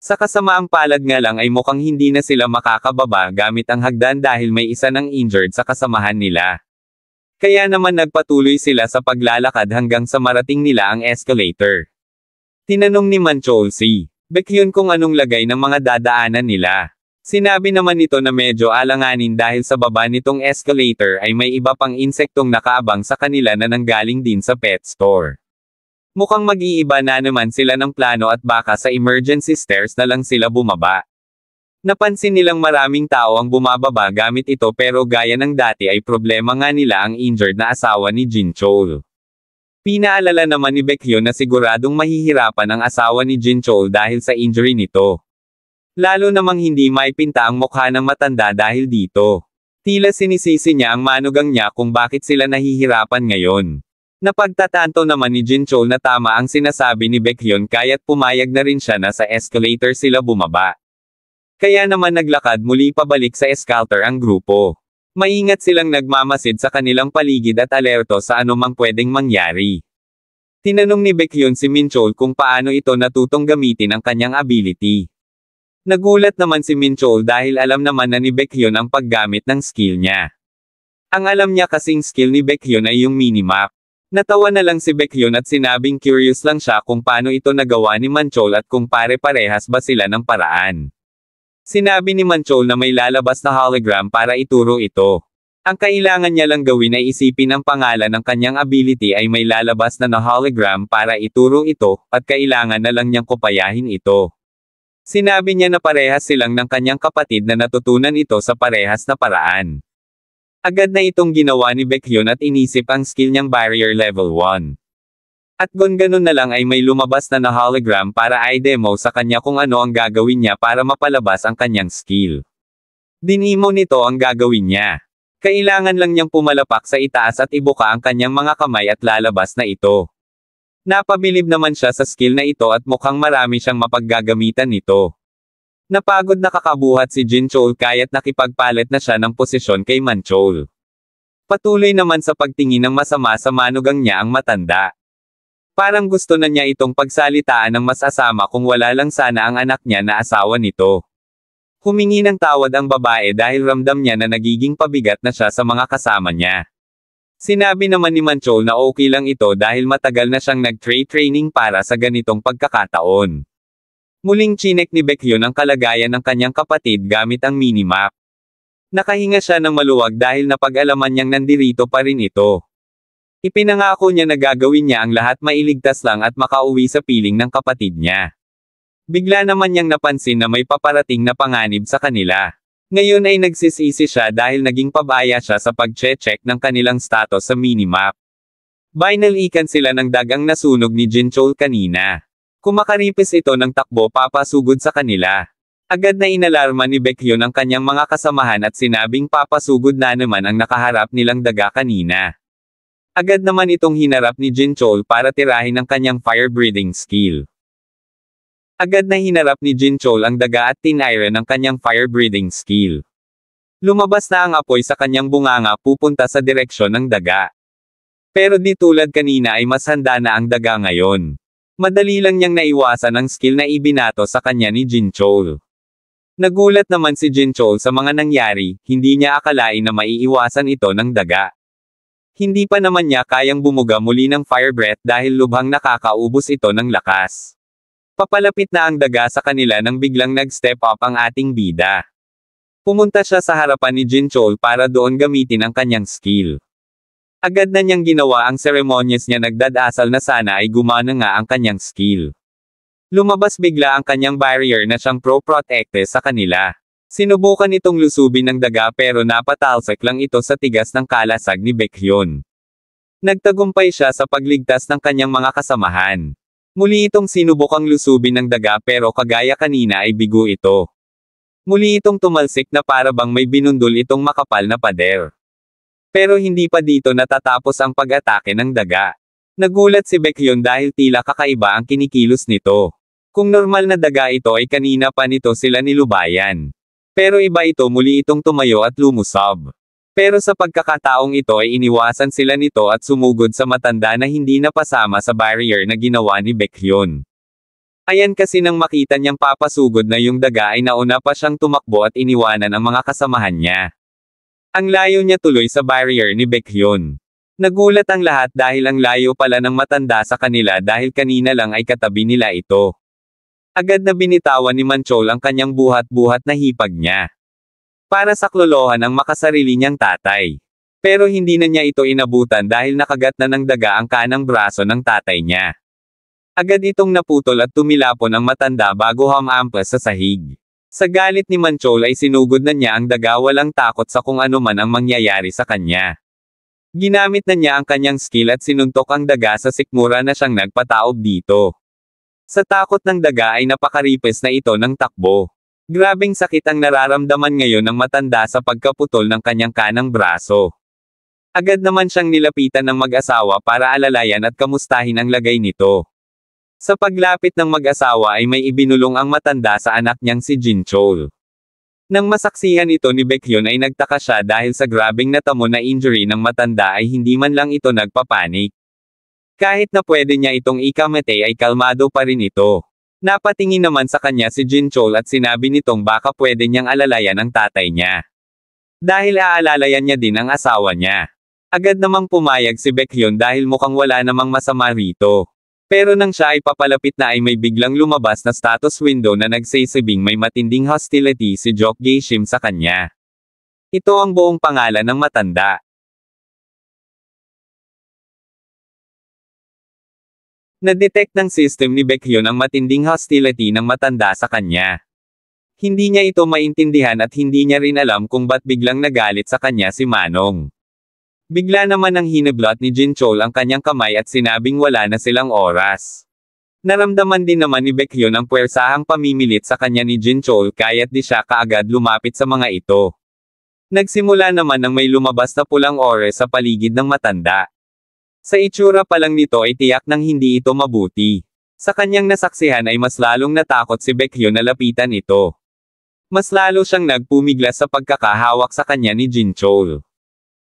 [SPEAKER 1] Sa kasamaang palad nga lang ay mukhang hindi na sila makakababa gamit ang hagdan dahil may isa ng injured sa kasamahan nila. Kaya naman nagpatuloy sila sa paglalakad hanggang sa marating nila ang escalator. Tinanong ni Manchol si Baekhyun kung anong lagay ng mga dadaanan nila. Sinabi naman nito na medyo alanganin dahil sa baba nitong escalator ay may iba pang insektong nakaabang sa kanila na nanggaling din sa pet store. Mukhang mag-iiba na naman sila ng plano at baka sa emergency stairs na lang sila bumaba. Napansin nilang maraming tao ang bumababa gamit ito pero gaya ng dati ay problema nga nila ang injured na asawa ni Jinchol. Pinaalala naman ni Baekhyun na siguradong mahihirapan ang asawa ni Jinchol dahil sa injury nito. Lalo namang hindi maipinta ang mukha ng matanda dahil dito. Tila sinisisi niya ang manugang niya kung bakit sila nahihirapan ngayon. Napagtatanto naman ni Jinchol na tama ang sinasabi ni Baekhyun kaya't pumayag na rin siya na sa escalator sila bumaba. Kaya naman naglakad muli pabalik sa escalator ang grupo. Maingat silang nagmamasid sa kanilang paligid at alerto sa anumang pwedeng mangyari. Tinanong ni Baekhyun si Minchol kung paano ito natutong gamitin ang kanyang ability. Nagulat naman si Minchol dahil alam naman na ni Baekhyun ang paggamit ng skill niya. Ang alam niya kasing skill ni Baekhyun ay yung minimap. Natawa na lang si Baekhyun at sinabing curious lang siya kung paano ito nagawa ni Manchol at kung pare-parehas ba sila ng paraan. Sinabi ni Manchol na may lalabas na hologram para ituro ito. Ang kailangan niya lang gawin ay isipin ang pangalan ng kanyang ability ay may lalabas na hologram para ituro ito, at kailangan na lang niyang kopayahin ito. Sinabi niya na parehas silang ng kanyang kapatid na natutunan ito sa parehas na paraan. Agad na itong ginawa ni Baekhyun at inisip ang skill niyang Barrier Level 1. At ganun na lang ay may lumabas na hologram para i-demo sa kanya kung ano ang gagawin niya para mapalabas ang kanyang skill. Dinimo nito ang gagawin niya. Kailangan lang niyang pumalapak sa itaas at ibuka ang kanyang mga kamay at lalabas na ito. Napabilib naman siya sa skill na ito at mukhang marami siyang mapaggagamitan nito. Napagod na kakabuhat si Jin Chol kaya't nakipagpalit na siya ng posisyon kay Manchol. Patuloy naman sa pagtingin ng masama sa manugang niya ang matanda. Parang gusto na niya itong pagsalitaan ng mas asama kung wala lang sana ang anak niya na asawa nito. Humingi ng tawad ang babae dahil ramdam niya na nagiging pabigat na siya sa mga kasama niya. Sinabi naman ni Manchol na okay lang ito dahil matagal na siyang nag-training para sa ganitong pagkakataon. Muling chinek ni Baekhyun ang kalagayan ng kanyang kapatid gamit ang minimap. Nakahinga siya ng maluwag dahil napag-alaman niyang nandirito pa rin ito. Ipinangako niya na gagawin niya ang lahat mailigtas lang at makauwi sa piling ng kapatid niya. Bigla naman niyang napansin na may paparating na panganib sa kanila. Ngayon ay nagsisisi siya dahil naging pabaya siya sa pag-check ng kanilang status sa minimap. Binalikan sila ng dagang nasunog ni Jin Chol kanina. Kumakaripis ito ng takbo papasugod sa kanila. Agad na inalarma ni Baekhyun ang kanyang mga kasamahan at sinabing papasugod na naman ang nakaharap nilang daga kanina. Agad naman itong hinarap ni Jin Chol para tirahin ang kanyang fire-breathing skill. Agad na hinarap ni Jin Chol ang daga at tinairan ang kanyang fire-breathing skill. Lumabas na ang apoy sa kanyang bunganga pupunta sa direksyon ng daga. Pero di tulad kanina ay mas handa na ang daga ngayon. Madali lang niyang naiwasan ang skill na ibinato sa kanya ni Jin Chol. Nagulat naman si Jin Chol sa mga nangyari, hindi niya akalain na maiiwasan ito ng daga. Hindi pa naman niya kayang bumuga muli ng fire breath dahil lubhang nakakaubos ito ng lakas. Papalapit na ang daga sa kanila nang biglang nag-step up ang ating bida. Pumunta siya sa harapan ni Jin Chol para doon gamitin ang kanyang skill. Agad na niyang ginawa ang seremonyas niya nagdadasal na sana ay gumana nga ang kanyang skill. Lumabas bigla ang kanyang barrier na siyang pro-protecte sa kanila. Sinubukan itong lusubin ng daga pero napatalsik lang ito sa tigas ng kalasag ni Baekhyun. Nagtagumpay siya sa pagligtas ng kanyang mga kasamahan. Muli itong sinubukang lusubin ng daga pero kagaya kanina ay bigo ito. Muli itong tumalsik na para bang may binundol itong makapal na pader. Pero hindi pa dito natatapos ang pag-atake ng daga. Nagulat si Baekhyun dahil tila kakaiba ang kinikilos nito. Kung normal na daga ito ay kanina pa nito sila nilubayan. Pero iba ito muli itong tumayo at lumusob. Pero sa pagkakataong ito ay iniwasan sila nito at sumugod sa matanda na hindi napasama sa barrier na ginawa ni Baekhyun. Ayan kasi nang makita niyang papasugod na yung daga ay nauna pa siyang tumakbo at iniwanan ang mga kasamahan niya. Ang layo niya tuloy sa barrier ni Baekhyun. Nagulat ang lahat dahil ang layo pala ng matanda sa kanila dahil kanina lang ay katabi nila ito. Agad na binitawan ni Manchol ang kanyang buhat-buhat na hipag niya. Para saklolohan ang makasarili niyang tatay. Pero hindi na niya ito inabutan dahil nakagat na ng daga ang kanang braso ng tatay niya. Agad itong naputol at tumilapon ang matanda bago hamampas sa sahig. Sa galit ni Manchol ay sinugod na niya ang daga walang takot sa kung ano man ang mangyayari sa kanya. Ginamit na niya ang kanyang skill at sinuntok ang daga sa sikmura na siyang nagpataob dito. Sa takot ng daga ay napakaripis na ito ng takbo. Grabing sakit ang nararamdaman ngayon ng matanda sa pagkaputol ng kanyang kanang braso. Agad naman siyang nilapitan ng mag-asawa para alalayan at kamustahin ang lagay nito. Sa paglapit ng mag-asawa ay may ibinulong ang matanda sa anak niyang si Jin Chol. Nang masaksihan ito ni Baekhyun ay nagtaka siya dahil sa grabing natamo na injury ng matanda ay hindi man lang ito nagpapanik. Kahit na pwede niya itong ikamete ay kalmado pa rin ito. Napatingin naman sa kanya si Jin Chol at sinabi nitong baka pwede niyang alalayan ang tatay niya. Dahil aalalayan niya din ang asawa niya. Agad namang pumayag si Baekhyun dahil mukhang wala namang masama rito. Pero nang siya ay papalapit na ay may biglang lumabas na status window na nagsasabing may matinding hostility si Jok Gaeshim sa kanya. Ito ang buong pangalan ng matanda. Na-detect ng system ni Baekhyun ang matinding hostility ng matanda sa kanya. Hindi niya ito maintindihan at hindi niya rin alam kung ba't biglang nagalit sa kanya si Manong. Bigla naman ang hiniblot ni Jinchol ang kanyang kamay at sinabing wala na silang oras. Naramdaman din naman ni Baekhyun ang puwersahang pamimilit sa kanya ni Jinchol kaya't di siya kaagad lumapit sa mga ito. Nagsimula naman nang may lumabas na pulang ore sa paligid ng matanda. Sa itsura pa lang nito ay tiyak nang hindi ito mabuti. Sa kanyang nasaksihan ay mas lalong natakot si Baekhyun na lapitan ito. Mas lalo siyang nagpumiglas sa pagkakahawak sa kanya ni Jinchol.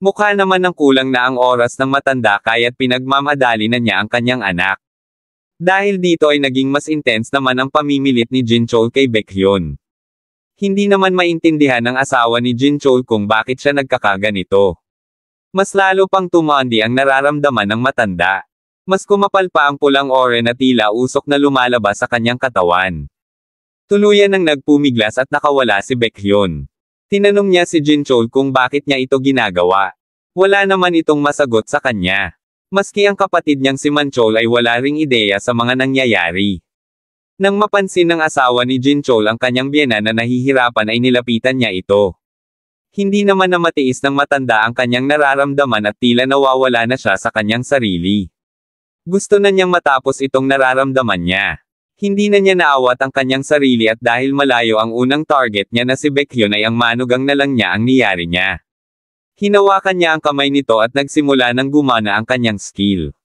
[SPEAKER 1] Mukha naman ng kulang na ang oras ng matanda kaya't pinagmamadali na niya ang kanyang anak. Dahil dito ay naging mas intense naman ang pamimilit ni Jinchol kay Baekhyun. Hindi naman maintindihan ng asawa ni Jinchol kung bakit siya nagkakaganito. Mas lalo pang tumandi ang nararamdaman ng matanda. Mas kumapal pa ang pulang ore na tila usok na lumalabas sa kanyang katawan. Tuluyan nang nagpumiglas at nakawala si Baekhyun. Tinanong niya si Jinchol kung bakit niya ito ginagawa. Wala naman itong masagot sa kanya. Maski ang kapatid niyang si Manchol ay wala ring ideya sa mga nangyayari. Nang mapansin ng asawa ni Jinchol ang kanyang biyenan na nahihirapan ay nilapitan niya ito. Hindi naman na matiis ng matanda ang kanyang nararamdaman at tila nawawala na siya sa kanyang sarili. Gusto na niyang matapos itong nararamdaman niya. Hindi na niya naawat ang kanyang sarili at dahil malayo ang unang target niya na si Baekhyun ay ang manugang na lang niya ang niyari niya. Hinawakan niya ang kamay nito at nagsimula ng gumana ang kanyang skill.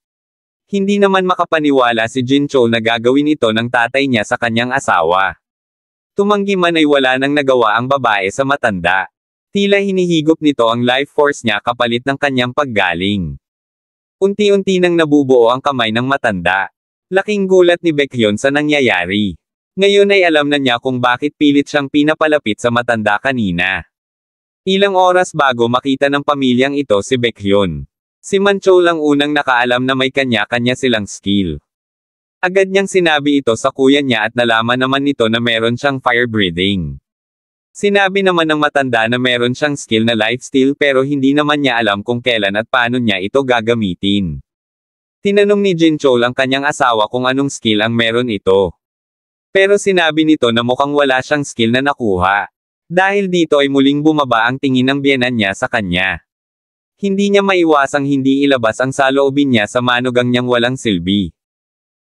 [SPEAKER 1] Hindi naman makapaniwala si Jinchol na gagawin ito ng tatay niya sa kanyang asawa. Tumanggi man ay wala nang nagawa ang babae sa matanda. Tila hinihigop nito ang life force niya kapalit ng kanyang paggaling. Unti-unti nang nabubuo ang kamay ng matanda. Laking gulat ni Baekhyun sa nangyayari. Ngayon ay alam na niya kung bakit pilit siyang pinapalapit sa matanda kanina. Ilang oras bago makita ng pamilyang ito si Baekhyun. Si Manchol ang unang nakaalam na may kanya-kanya silang skill. Agad niyang sinabi ito sa kuya niya at nalaman naman nito na meron siyang fire breathing. Sinabi naman ng matanda na meron siyang skill na life steal pero hindi naman niya alam kung kailan at paano niya ito gagamitin. Tinanong ni Jinchol ang kanyang asawa kung anong skill ang meron ito. Pero sinabi nito na mukhang wala siyang skill na nakuha. Dahil dito ay muling bumaba ang tingin ng biyenan niya sa kanya. Hindi niya maiwasang hindi ilabas ang saloobin niya sa manugang niyang walang silbi.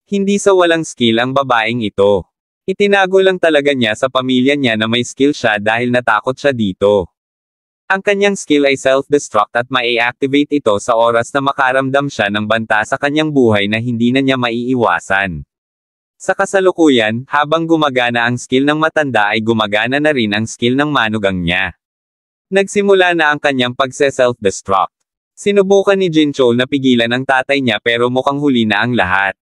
[SPEAKER 1] Hindi sa walang skill ang babaeng ito. Itinago lang talaga niya sa pamilya niya na may skill siya dahil natakot siya dito. Ang kanyang skill ay self-destruct at mai-activate ito sa oras na makaramdam siya ng banta sa kanyang buhay na hindi na niya maiiwasan. Sa kasalukuyan, habang gumagana ang skill ng matanda ay gumagana na rin ang skill ng manugang niya. Nagsimula na ang kanyang pagse-self-destruct. Sinubukan ni Jinchol na pigilan ang tatay niya pero mukhang huli na ang lahat.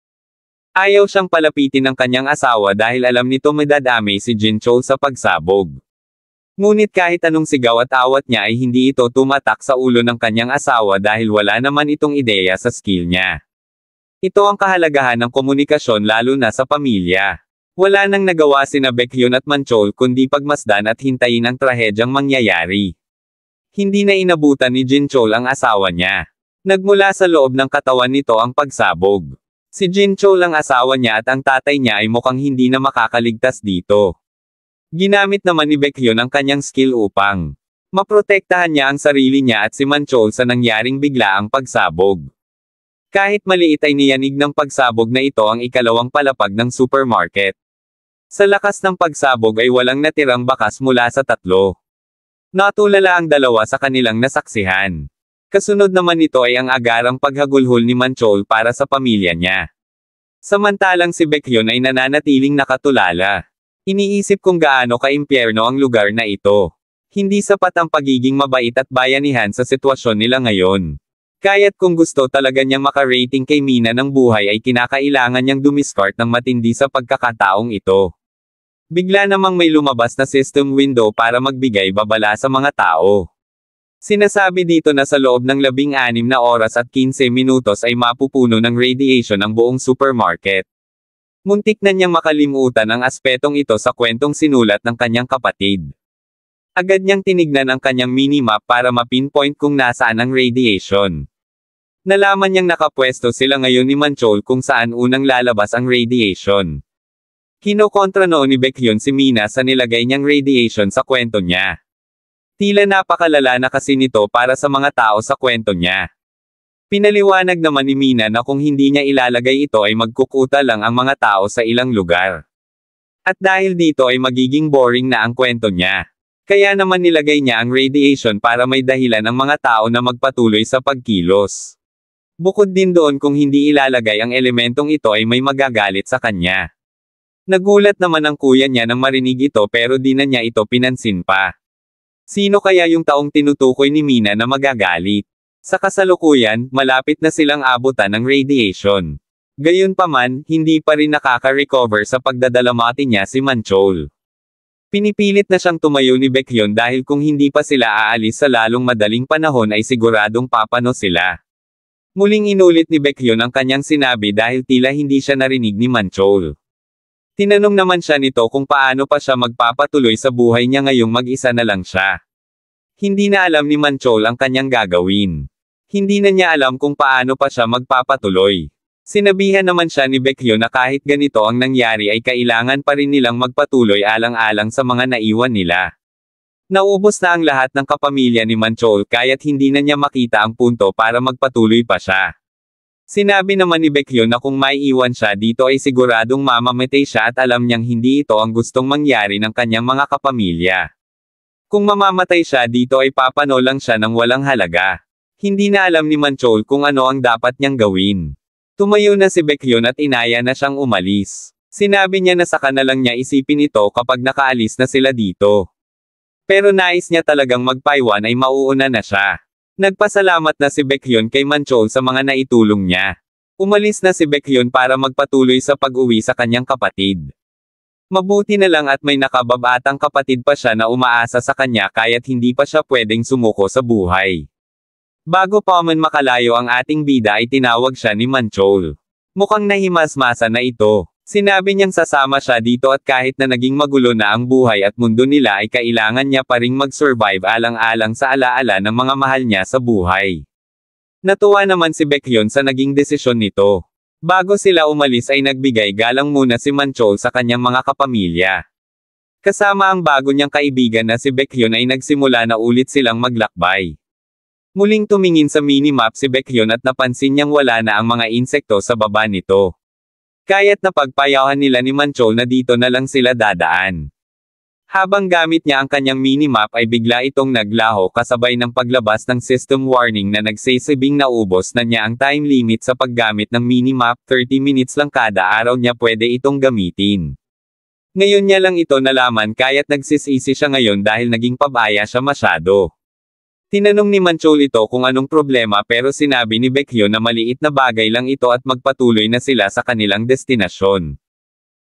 [SPEAKER 1] Ayaw siyang palapitin ng kanyang asawa dahil alam nito madadamay si Jinchol sa pagsabog. Ngunit kahit anong sigaw at awat niya ay hindi ito tumatak sa ulo ng kanyang asawa dahil wala naman itong ideya sa skill niya. Ito ang kahalagahan ng komunikasyon lalo na sa pamilya. Wala nang nagawa sina Baekhyun at Manchol kundi pagmasdan at hintayin ang trahedyang mangyayari. Hindi na inabutan ni Jinchol ang asawa niya. Nagmula sa loob ng katawan nito ang pagsabog. Si Jinchol ang asawa niya at ang tatay niya ay mukhang hindi na makakaligtas dito. Ginamit naman ni Baekhyun ang kanyang skill upang maprotektahan niya ang sarili niya at si Manchol sa nangyaring biglaang pagsabog. Kahit maliit ay niyanig ng pagsabog na ito ang ikalawang palapag ng supermarket. Sa lakas ng pagsabog ay walang natirang bakas mula sa tatlo. Natulala ang dalawa sa kanilang nasaksihan. Kasunod naman nito ay ang agarang paghagulhol ni Manchol para sa pamilya niya. Samantalang si Baekhyun ay nananatiling nakatulala. Iniisip kung gaano ka-impyerno ang lugar na ito. Hindi sapat ang pagiging mabait at bayanihan sa sitwasyon nila ngayon. Kaya't kung gusto talaga niyang maka-rating kay Mina ng buhay ay kinakailangan niyang dumiskart ng matindi sa pagkakataong ito. Bigla namang may lumabas na system window para magbigay babala sa mga tao. Sinasabi dito na sa loob ng 16 na oras at 15 minutos ay mapupuno ng radiation ang buong supermarket. Muntik na niyang makalimutan ang aspetong ito sa kwentong sinulat ng kanyang kapatid. Agad niyang tinignan ang kanyang minimap para mapinpoint kung nasaan ang radiation. Nalaman niyang nakapwesto sila ngayon ni Manchol kung saan unang lalabas ang radiation. Kinokontra noon ni Baekhyun si Mina sa nilagay niyang radiation sa kwento niya. Tila napakalala na kasi nito para sa mga tao sa kwento niya. Pinaliwanag naman ni Mina na kung hindi niya ilalagay ito ay magkukuta lang ang mga tao sa ilang lugar. At dahil dito ay magiging boring na ang kwento niya. Kaya naman nilagay niya ang radiation para may dahilan ang mga tao na magpatuloy sa pagkilos. Bukod din doon kung hindi ilalagay ang elementong ito ay may magagalit sa kanya. Nagulat naman ang kuya niya nang marinig ito pero di na niya ito pinansin pa. Sino kaya yung taong tinutukoy ni Mina na magagalit? Sa kasalukuyan, malapit na silang abutan ng radiation. Gayunpaman, hindi pa rin nakaka-recover sa pagdadalamati niya si Manchol. Pinipilit na siyang tumayo ni Baekhyun dahil kung hindi pa sila aalis sa lalong madaling panahon ay siguradong papano sila. Muling inulit ni Baekhyun ang kanyang sinabi dahil tila hindi siya narinig ni Manchol. Tinanong naman siya nito kung paano pa siya magpapatuloy sa buhay niya ngayong mag-isa na lang siya. Hindi na alam ni Manchol ang kanyang gagawin. Hindi na niya alam kung paano pa siya magpapatuloy. Sinabihan naman siya ni Baekhyun na kahit ganito ang nangyari ay kailangan pa rin nilang magpatuloy alang-alang sa mga naiwan nila. Naubos na ang lahat ng kapamilya ni Manchol kaya't hindi na niya makita ang punto para magpatuloy pa siya. Sinabi naman ni Baekhyun na kung may iwan siya dito ay siguradong mamamatay siya at alam niyang hindi ito ang gustong mangyari ng kanyang mga kapamilya. Kung mamamatay siya dito ay papano lang siya ng walang halaga. Hindi na alam ni Manchol kung ano ang dapat niyang gawin. Tumayo na si Baekhyun at inaya na siyang umalis. Sinabi niya na saka na lang niya isipin ito kapag nakaalis na sila dito. Pero nais niya talagang magpaiwan ay mauuna na siya. Nagpasalamat na si Baekhyun kay Manchol sa mga naitulong niya. Umalis na si Baekhyun para magpatuloy sa pag-uwi sa kanyang kapatid. Mabuti na lang at may nakababatang kapatid pa siya na umaasa sa kanya kaya't hindi pa siya pwedeng sumuko sa buhay. Bago pa man makalayo ang ating bida ay tinawag siya ni Manchol. Mukhang nahimasmasa na ito. Sinabi niyang sasama siya dito at kahit na naging magulo na ang buhay at mundo nila ay kailangan niya pa ring mag-survive alang-alang sa alaala ng mga mahal niya sa buhay. Natuwa naman si Baekhyun sa naging desisyon nito. Bago sila umalis ay nagbigay galang muna si Manchol sa kanyang mga kapamilya. Kasama ang bago niyang kaibigan na si Baekhyun ay nagsimula na ulit silang maglakbay. Muling tumingin sa minimap si Baekhyun at napansin niyang wala na ang mga insekto sa baba nito. Kaya't napagpayawan nila ni Manchol na dito na lang sila dadaan. Habang gamit niya ang kanyang minimap ay bigla itong naglaho kasabay ng paglabas ng system warning na nagsasabing naubos na niya ang time limit sa paggamit ng minimap, 30 minutes lang kada araw niya pwede itong gamitin. Ngayon niya lang ito nalaman kaya't nagsisisi siya ngayon dahil naging pabaya siya masyado. Tinanong ni Manchol ito kung anong problema pero sinabi ni Baekhyun na maliit na bagay lang ito at magpatuloy na sila sa kanilang destinasyon.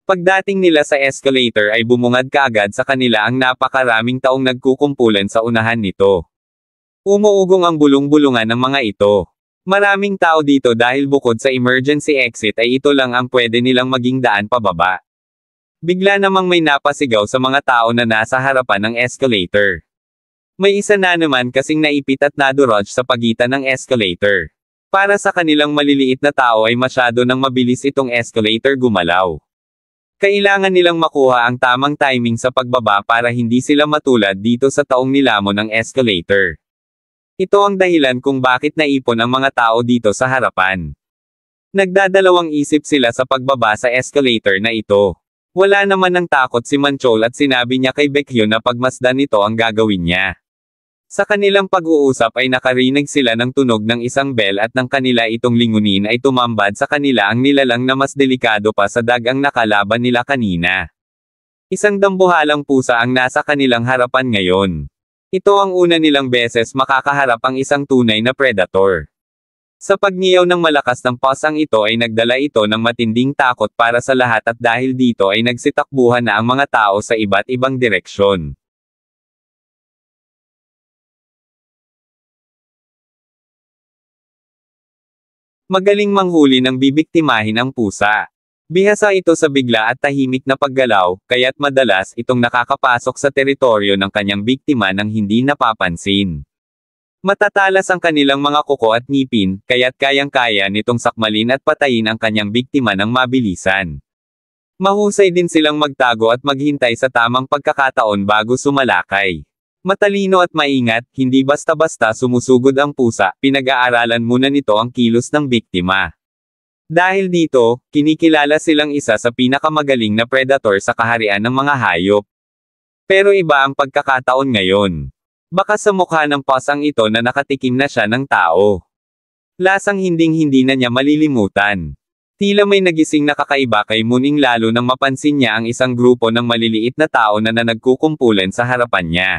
[SPEAKER 1] Pagdating nila sa escalator ay bumungad kaagad sa kanila ang napakaraming taong nagkukumpulan sa unahan nito. Umuugong ang bulong-bulungan ng mga ito. Maraming tao dito dahil bukod sa emergency exit ay ito lang ang pwede nilang maging daan pababa. Bigla namang may napasigaw sa mga tao na nasa harapan ng escalator. May isa na naman kasing naipit at nadurog sa pagitan ng escalator. Para sa kanilang maliliit na tao ay masyado nang mabilis itong escalator gumalaw. Kailangan nilang makuha ang tamang timing sa pagbaba para hindi sila matulad dito sa taong nilamon ng escalator. Ito ang dahilan kung bakit naipon ang mga tao dito sa harapan. Nagdadalawang isip sila sa pagbaba sa escalator na ito. Wala naman ng takot si Manchol at sinabi niya kay Baekhyun na pagmasdan nito ang gagawin niya. Sa kanilang pag-uusap ay nakarinig sila ng tunog ng isang bell at nang kanila itong lingunin ay tumambad sa kanila ang nilalang na mas delikado pa sa dagang nakalaban nila kanina. Isang dambuhalang pusa ang nasa kanilang harapan ngayon. Ito ang una nilang beses makakaharap ang isang tunay na predator. Sa pagngiyaw ng malakas ng pusang ito ay nagdala ito ng matinding takot para sa lahat at dahil dito ay nagsitakbuhan na ang mga tao sa iba't ibang direksyon. Magaling manghuli ng bibiktimahin ang pusa. Bihasa ito sa bigla at tahimik na paggalaw, kaya't madalas itong nakakapasok sa teritoryo ng kanyang biktima nang hindi napapansin. Matatalas ang kanilang mga kuko at ngipin, kaya't kayang-kaya nitong sakmalin at patayin ang kanyang biktima ng mabilisan. Mahusay din silang magtago at maghintay sa tamang pagkakataon bago sumalakay. Matalino at maingat, hindi basta-basta sumusugod ang pusa, pinag-aaralan muna nito ang kilos ng biktima. Dahil dito, kinikilala silang isa sa pinakamagaling na predator sa kaharian ng mga hayop. Pero iba ang pagkakataon ngayon. Baka sa mukha ng pasang ito na nakatikim na siya ng tao. Lasang hinding-hindi na niya malilimutan. Tila may nagising na kakaiba kay Muning lalo nang mapansin niya ang isang grupo ng maliliit na tao na nagkukumpulan sa harapan niya.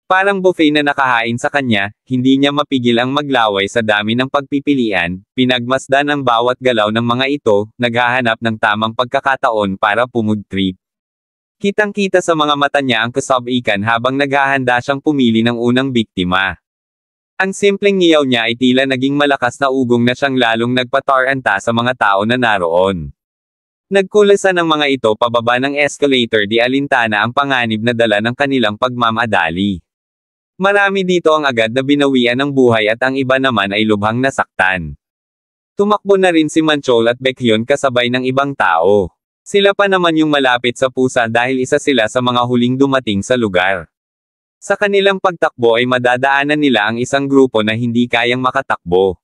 [SPEAKER 1] Parang buffet na nakahain sa kanya, hindi niya mapigil ang maglaway sa dami ng pagpipilian, pinagmasdan ang bawat galaw ng mga ito, naghahanap ng tamang pagkakataon para pumudtrip. Kitang-kita sa mga mata niya ang kasabikan habang naghahanda siyang pumili ng unang biktima. Ang simpleng ngiyaw niya ay tila naging malakas na ugong na siyang lalong nagpataranta sa mga tao na naroon. Nagkulasan ang mga ito pababa ng escalator di alintana ang panganib na dala ng kanilang pagmamadali. Marami dito ang agad na binawian ng buhay at ang iba naman ay lubhang nasaktan. Tumakbo na rin si Manchol at Baekhyun kasabay ng ibang tao. Sila pa naman yung malapit sa pusa dahil isa sila sa mga huling dumating sa lugar. Sa kanilang pagtakbo ay madadaanan nila ang isang grupo na hindi kayang makatakbo.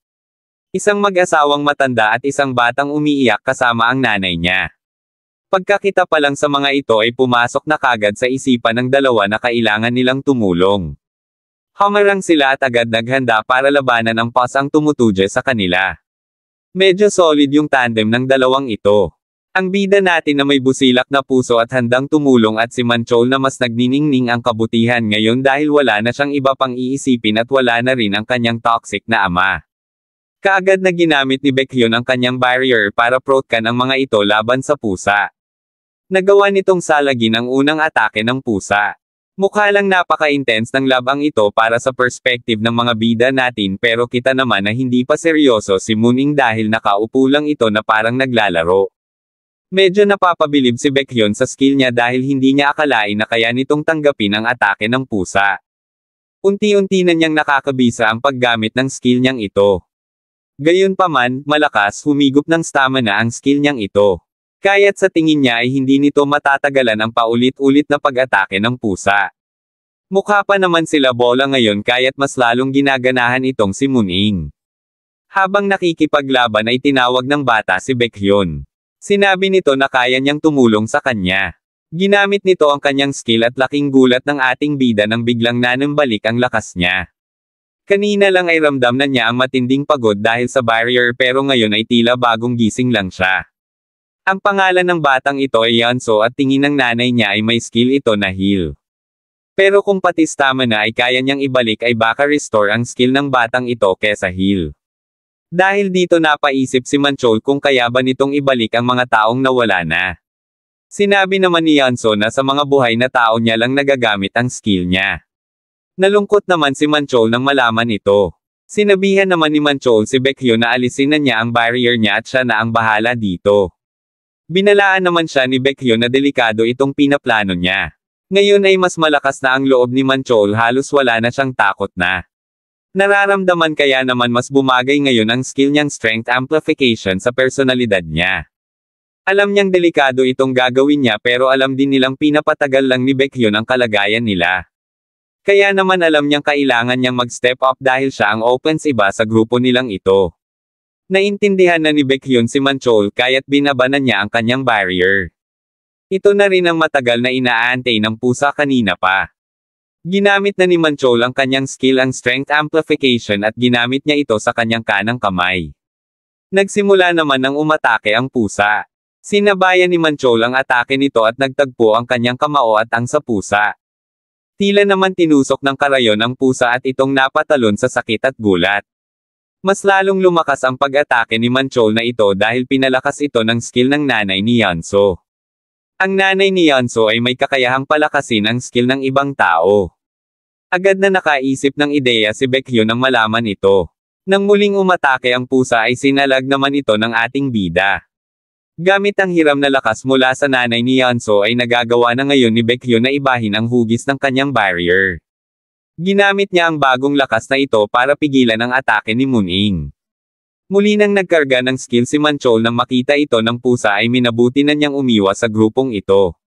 [SPEAKER 1] Isang mag-asawang matanda at isang batang umiiyak kasama ang nanay niya. Pagkakita pa lang sa mga ito ay pumasok na kagad sa isipan ng dalawa na kailangan nilang tumulong. Humarang sila at agad naghanda para labanan ang pasang tumutudya sa kanila. Medyo solid yung tandem ng dalawang ito. Ang bida natin na may busilak na puso at handang tumulong at si Manchol na mas nagniningning ang kabutihan ngayon dahil wala na siyang iba pang iisipin at wala na rin ang kanyang toxic na ama. Kaagad na ginamit ni Baekhyun ang kanyang barrier para protkan ang mga ito laban sa pusa. Nagawa nitong salagin ang unang atake ng pusa. Mukha lang napaka-intense ng labang ito para sa perspective ng mga bida natin pero kita naman na hindi pa seryoso si Muning dahil nakaupo lang ito na parang naglalaro. Medyo napapabilib si Baekhyun sa skill niya dahil hindi niya akalain na kaya nitong tanggapin ang atake ng pusa. Unti-unti na niyang nakakabisa ang paggamit ng skill niyang ito. Gayunpaman, malakas humigop ng stamina ang skill niyang ito. Kaya't sa tingin niya ay hindi nito matatagalan ang paulit-ulit na pag-atake ng pusa. Mukha pa naman sila bola ngayon kaya't mas lalong ginaganahan itong si Muning. Habang nakikipaglaban ay tinawag ng bata si Baekhyun. Sinabi nito na kaya niyang tumulong sa kanya. Ginamit nito ang kanyang skill at laking gulat ng ating bida nang biglang nanambalik ang lakas niya. Kanina lang ay ramdam na niya ang matinding pagod dahil sa barrier pero ngayon ay tila bagong gising lang siya. Ang pangalan ng batang ito ay Yeonso at tingin ng nanay niya ay may skill ito na heal. Pero kung pati stamina ay kaya niyang ibalik ay baka restore ang skill ng batang ito kesa heal. Dahil dito napaisip si Manchol kung kaya ba nitong ibalik ang mga taong nawala na. Sinabi naman ni Yeonso na sa mga buhay na tao niya lang nagagamit ang skill niya. Nalungkot naman si Manchol nang malaman ito. Sinabihan naman ni Manchol si Baekhyun na alisin na niya ang barrier niya at siya na ang bahala dito. Binalaan naman siya ni Baekhyun na delikado itong pinaplano niya. Ngayon ay mas malakas na ang loob ni Manchol halos wala na siyang takot na. Nararamdaman kaya naman mas bumagay ngayon ang skill niyang strength amplification sa personalidad niya. Alam niyang delikado itong gagawin niya pero alam din nilang pinapatagal lang ni Baekhyun ang kalagayan nila. Kaya naman alam niyang kailangan niyang mag-step up dahil siya ang opens iba sa grupo nilang ito. Naintindihan na ni Baekhyun si Manchol kaya't binabanan niya ang kanyang barrier. Ito na rin ang matagal na inaantay ng pusa kanina pa. Ginamit na ni Manchol ang kanyang skill ang strength amplification at ginamit niya ito sa kanyang kanang kamay. Nagsimula naman ng umatake ang pusa. Sinabayan ni Manchol ang atake nito at nagtagpo ang kanyang kamao at ang sa pusa. Tila naman tinusok ng karayon ang pusa at itong napatalon sa sakit at gulat. Mas lalong lumakas ang pag-atake ni Manchol na ito dahil pinalakas ito ng skill ng nanay ni Yeonso. Ang nanay ni Yeonso ay may kakayahang palakasin ang skill ng ibang tao. Agad na nakaisip ng ideya si Baekhyun nang malaman ito. Nang muling umatake ang pusa ay sinalag naman ito ng ating bida. Gamit ang hiram na lakas mula sa nanay ni Yeonso ay nagagawa na ngayon ni Baekhyun na ibahin ang hugis ng kanyang barrier. Ginamit niya ang bagong lakas na ito para pigilan ang atake ni Moon-ing. Muli nang nagkarga ng skill si Manchol nang makita ito ng pusa ay minabuti na niyang umiwas sa grupong ito.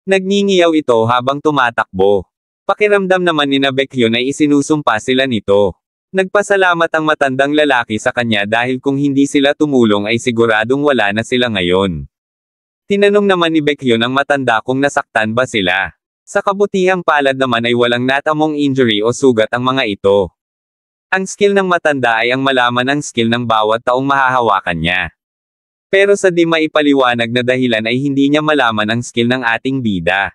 [SPEAKER 1] Nagningiyaw ito habang tumatakbo. Pakiramdam naman ni Baekhyun ay isinusumpa sila nito. Nagpasalamat ang matandang lalaki sa kanya dahil kung hindi sila tumulong ay siguradong wala na sila ngayon. Tinanong naman ni Baekhyun ang matanda kung nasaktan ba sila. Sa kabutihang palad naman ay walang natamong injury o sugat ang mga ito. Ang skill ng matanda ay ang malaman ang skill ng bawat taong mahahawakan niya. Pero sa di maipaliwanag na dahilan ay hindi niya malaman ang skill ng ating bida.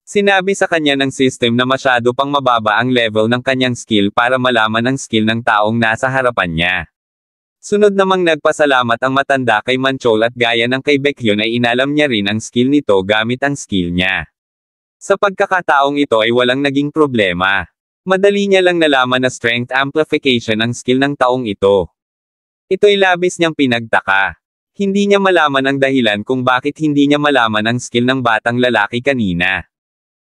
[SPEAKER 1] Sinabi sa kanya ng system na masyado pang mababa ang level ng kanyang skill para malaman ang skill ng taong nasa harapan niya. Sunod namang nagpasalamat ang matanda kay Manchol at gaya ng kay Baekhyun ay inalam niya rin ang skill nito gamit ang skill niya. Sa pagkakataong ito ay walang naging problema. Madali niya lang nalaman na strength amplification ang skill ng taong ito. Ito'y labis niyang pinagtaka. Hindi niya malaman ang dahilan kung bakit hindi niya malaman ang skill ng batang lalaki kanina.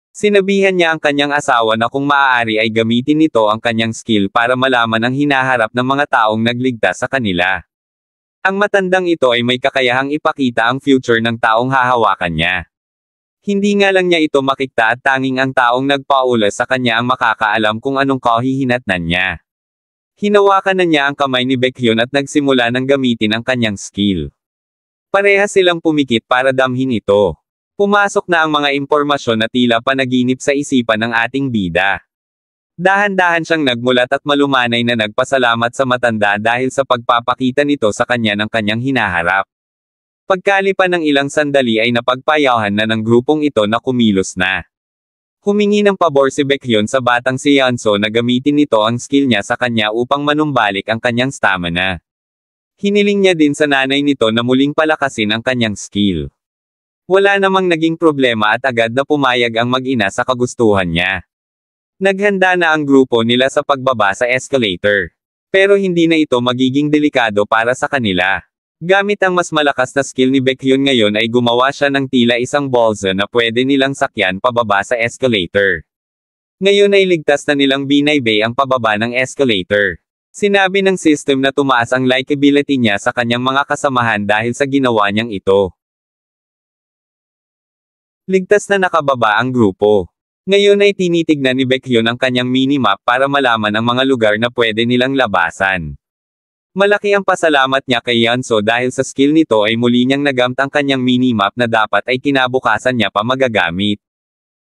[SPEAKER 1] Sinabihan niya ang kanyang asawa na kung maaari ay gamitin nito ang kanyang skill para malaman ang hinaharap ng mga taong nagligtas sa kanila. Ang matandang ito ay may kakayahang ipakita ang future ng taong hahawakan niya. Hindi nga lang niya ito makita at tanging ang taong nagpaula sa kanya ang makakaalam kung anong kahihinatnan niya. Hinawakan na niya ang kamay ni Baekhyun at nagsimula ng gamitin ang kanyang skill. Parehas silang pumikit para damhin ito. Pumasok na ang mga impormasyon na tila panaginip sa isipan ng ating bida. Dahan-dahan siyang nagmulat at malumanay na nagpasalamat sa matanda dahil sa pagpapakita nito sa kanya ng kanyang hinaharap. Pagkalipan ng ilang sandali ay napagpayahan na ng grupong ito na kumilos na. Humingi ng pabor si Baekhyun sa batang si Yeonso na gamitin nito ang skill niya sa kanya upang manumbalik ang kanyang stamina. Hiniling niya din sa nanay nito na muling palakasin ang kanyang skill. Wala namang naging problema at agad na pumayag ang mag-ina sa kagustuhan niya. Naghanda na ang grupo nila sa pagbaba sa escalator. Pero hindi na ito magiging delikado para sa kanila. Gamit ang mas malakas na skill ni Baekhyun ngayon ay gumawa siya ng tila isang balsa na pwede nilang sakyan pababa sa escalator. Ngayon ay ligtas na nilang binaybay ang pababa ng escalator. Sinabi ng system na tumaas ang likability niya sa kanyang mga kasamahan dahil sa ginawa niyang ito. Ligtas na nakababa ang grupo. Ngayon ay tinitignan ni Baekhyun ang kanyang minimap para malaman ang mga lugar na pwede nilang labasan. Malaki ang pasalamat niya kay Yeonso dahil sa skill nito ay muli niyang nagamit ang kanyang minimap na dapat ay kinabukasan niya pa magagamit.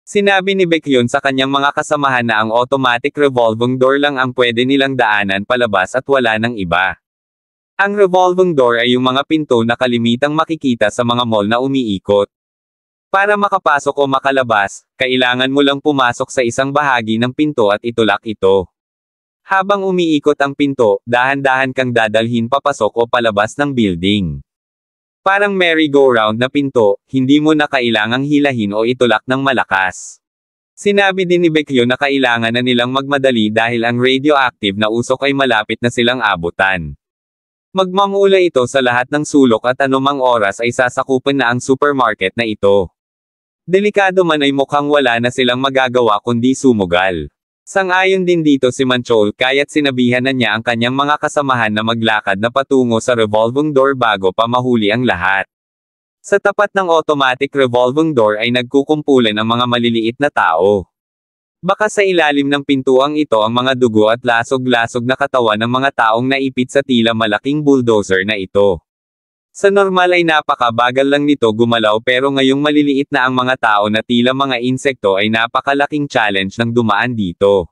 [SPEAKER 1] Sinabi ni Baekhyun sa kanyang mga kasamahan na ang automatic revolving door lang ang pwede nilang daanan palabas at wala ng iba. Ang revolving door ay yung mga pinto na kalimitang makikita sa mga mall na umiikot. Para makapasok o makalabas, kailangan mo lang pumasok sa isang bahagi ng pinto at itulak ito. Habang umiikot ang pinto, dahan-dahan kang dadalhin papasok o palabas ng building. Parang merry-go-round na pinto, hindi mo na kailangang hilahin o itulak ng malakas. Sinabi din ni Baekhyun na kailangan na nilang magmadali dahil ang radioactive na usok ay malapit na silang abutan. Magmamula ito sa lahat ng sulok at anumang oras ay sasakupan na ang supermarket na ito. Delikado man ay mukhang wala na silang magagawa kundi sumugal. Sang-ayon din dito si Manchol kaya't sinabihan na niya ang kanyang mga kasamahan na maglakad na patungo sa revolving door bago pa mahuli ang lahat. Sa tapat ng automatic revolving door ay nagkukumpulan ang mga maliliit na tao. Baka sa ilalim ng pintuang ito ang mga dugo at lasog-lasog na katawan ng mga taong naipit sa tila malaking bulldozer na ito. Sa normal ay napakabagal lang nito gumalaw pero ngayong maliliit na ang mga tao na tila mga insekto ay napakalaking challenge ng dumaan dito.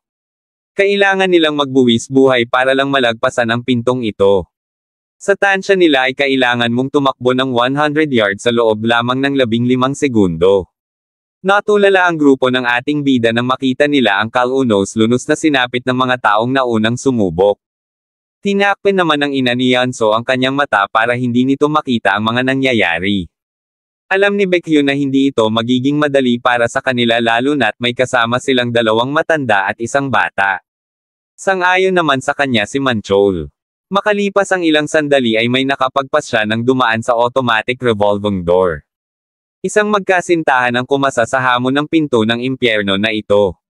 [SPEAKER 1] Kailangan nilang magbuwis buhay para lang malagpasan ang pintong ito. Sa tansya nila ay kailangan mong tumakbo ng 100 yards sa loob lamang ng 15 segundo. Natulala ang grupo ng ating bida nang makita nila ang kalunos-lunos na sinapit ng mga taong naunang sumubok. Tinakpan naman ng ina ni Yeonso ang kanyang mata para hindi nito makita ang mga nangyayari. Alam ni Baekhyun na hindi ito magiging madali para sa kanila lalo na't may kasama silang dalawang matanda at isang bata. Sang-ayon naman sa kanya si Manchol. Makalipas ang ilang sandali ay may nakapagpas siya ng dumaan sa automatic revolving door. Isang magkasintahan ang kumasa sa hamon ng pinto ng impyerno na ito.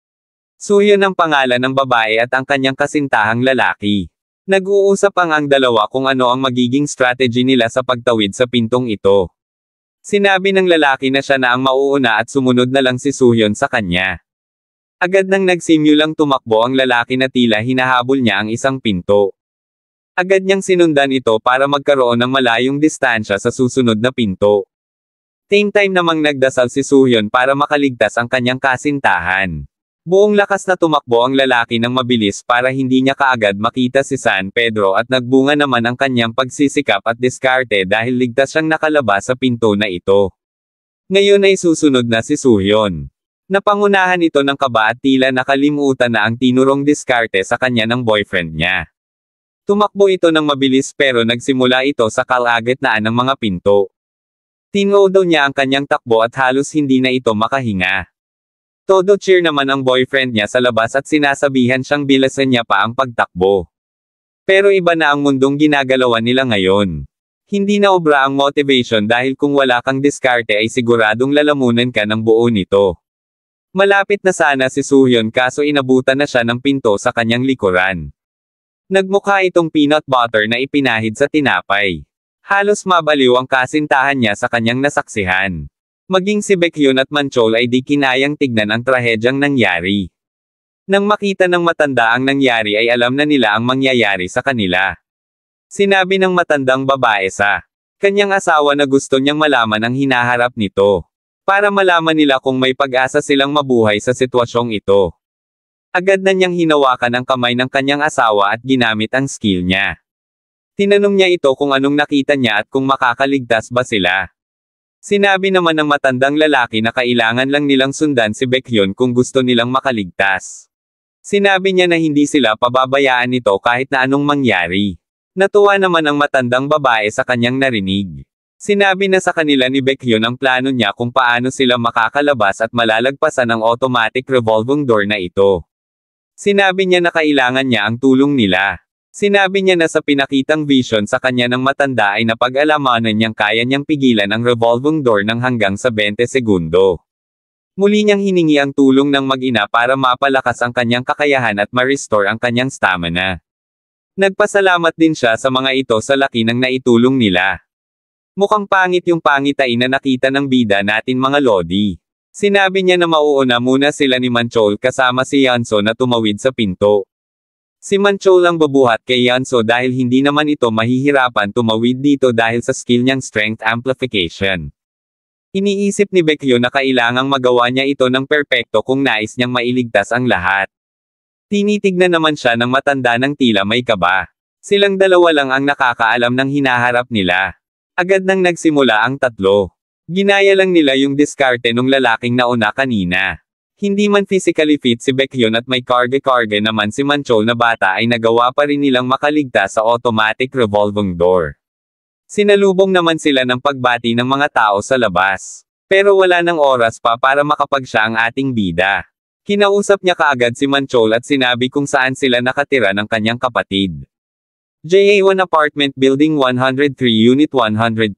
[SPEAKER 1] Suhyon ang pangalan ng babae at ang kanyang kasintahang lalaki. Nag-uusap ang dalawa kung ano ang magiging strategy nila sa pagtawid sa pintong ito. Sinabi ng lalaki na siya na ang mauuna at sumunod na lang si Suhyon sa kanya. Agad nang nagsimulang tumakbo ang lalaki na tila hinahabol niya ang isang pinto. Agad niyang sinundan ito para magkaroon ng malayong distansya sa susunod na pinto. Same time namang nagdasal si Suhyon para makaligtas ang kanyang kasintahan. Buong lakas na tumakbo ang lalaki ng mabilis para hindi niya kaagad makita si San Pedro at nagbunga naman ang kanyang pagsisikap at diskarte dahil ligtas siyang nakalabas sa pinto na ito. Ngayon ay susunod na si Suhyon. Napangunahan ito ng kaba at tila nakalimutan na ang tinurong diskarte sa kanya ng boyfriend niya. Tumakbo ito ng mabilis pero nagsimula ito sa kalagitnaan ng mga pinto. Tinodo niya ang kanyang takbo at halos hindi na ito makahinga. Todo cheer naman ang boyfriend niya sa labas at sinasabihan siyang bilasan niya pa ang pagtakbo. Pero iba na ang mundong ginagalawan nila ngayon. Hindi na obra ang motivation dahil kung wala kang diskarte ay siguradong lalamunan ka ng buo nito. Malapit na sana si Suhyon kaso inabutan na siya ng pinto sa kanyang likuran. Nagmukha itong peanut butter na ipinahid sa tinapay. Halos mabaliw ang kasintahan niya sa kanyang nasaksihan. Maging si Baekhyun at Manchol ay di kinayang tignan ang trahedyang nangyari. Nang makita ng matanda ang nangyari ay alam na nila ang mangyayari sa kanila. Sinabi ng matandang babae sa kanyang asawa na gusto niyang malaman ang hinaharap nito. Para malaman nila kung may pag-asa silang mabuhay sa sitwasyong ito. Agad na niyang hinawakan ang kamay ng kanyang asawa at ginamit ang skill niya. Tinanong niya ito kung anong nakita niya at kung makakaligtas ba sila. Sinabi naman ng matandang lalaki na kailangan lang nilang sundan si Baekhyun kung gusto nilang makaligtas. Sinabi niya na hindi sila pababayaan nito kahit na anong mangyari. Natuwa naman ang matandang babae sa kanyang narinig. Sinabi na sa kanila ni Baekhyun ang plano niya kung paano sila makakalabas at malalagpasan ang automatic revolving door na ito. Sinabi niya na kailangan niya ang tulong nila. Sinabi niya na sa pinakitang vision sa kanya ng matanda ay napag-alamanan niyang kaya niyang pigilan ang revolving door ng hanggang sa 20 segundo. Muli niyang hiningi ang tulong ng mag-ina para mapalakas ang kanyang kakayahan at ma-restore ang kanyang stamina. Nagpasalamat din siya sa mga ito sa laki ng naitulong nila. Mukhang pangit yung pangitain na nakita ng bida natin mga lodi. Sinabi niya na mauuna muna sila ni Manchol kasama si Yeonso na tumawid sa pinto. Si Manchol ang babuhat kay Yeonso dahil hindi naman ito mahihirapan tumawid dito dahil sa skill niyang strength amplification. Iniisip ni Baekhyun na kailangang magawa niya ito ng perpekto kung nais niyang mailigtas ang lahat. Tinitignan naman siya ng matanda ng tila may kaba. Silang dalawa lang ang nakakaalam ng hinaharap nila. Agad nang nagsimula ang tatlo. Ginaya lang nila yung diskarte nung lalaking nauna kanina. Hindi man physically fit si Baekhyun at may karge-karge naman si Manchol na bata ay nagawa pa rin nilang makaligtas sa automatic revolving door. Sinalubong naman sila ng pagbati ng mga tao sa labas. Pero wala nang oras pa para makapagsya ang ating bida. Kinausap niya kaagad si Manchol at sinabi kung saan sila nakatira ng kanyang kapatid. JA1 Apartment Building 103 Unit 102.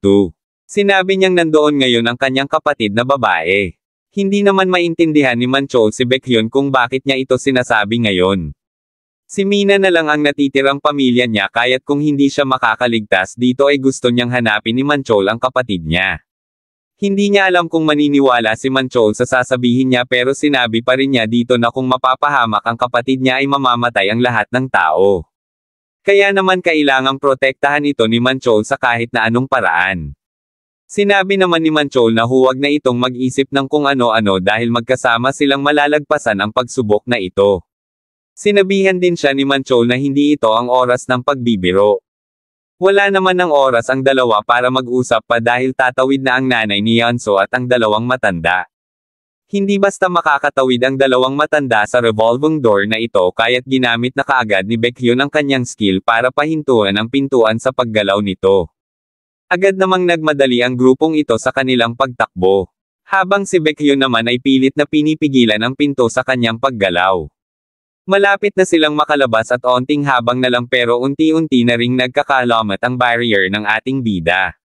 [SPEAKER 1] Sinabi niyang nandoon ngayon ang kanyang kapatid na babae. Hindi naman maintindihan ni Manchol si Baekhyun kung bakit niya ito sinasabi ngayon. Si Mina na lang ang natitirang pamilya niya kaya't kung hindi siya makakaligtas dito ay gusto niyang hanapin ni Manchol ang kapatid niya. Hindi niya alam kung maniniwala si Manchol sa sasabihin niya pero sinabi pa rin niya dito na kung mapapahamak ang kapatid niya ay mamamatay ang lahat ng tao. Kaya naman kailangang protektahan ito ni Manchol sa kahit na anong paraan. Sinabi naman ni Manchol na huwag na itong mag-isip ng kung ano-ano dahil magkasama silang malalagpasan ang pagsubok na ito. Sinabihan din siya ni Manchol na hindi ito ang oras ng pagbibiro. Wala naman ng oras ang dalawa para mag-usap pa dahil tatawid na ang nanay ni Yeonso at ang dalawang matanda. Hindi basta makakatawid ang dalawang matanda sa revolving door na ito kaya't ginamit na kaagad ni Baekhyun ang kanyang skill para pahintuan ang pintuan sa paggalaw nito. Agad namang nagmadali ang grupong ito sa kanilang pagtakbo. Habang si Baekhyun naman ay pilit na pinipigilan ang pinto sa kanyang paggalaw. Malapit na silang makalabas at onting habang na lang pero unti-unti na ring nagkakalamat ang barrier ng ating bida.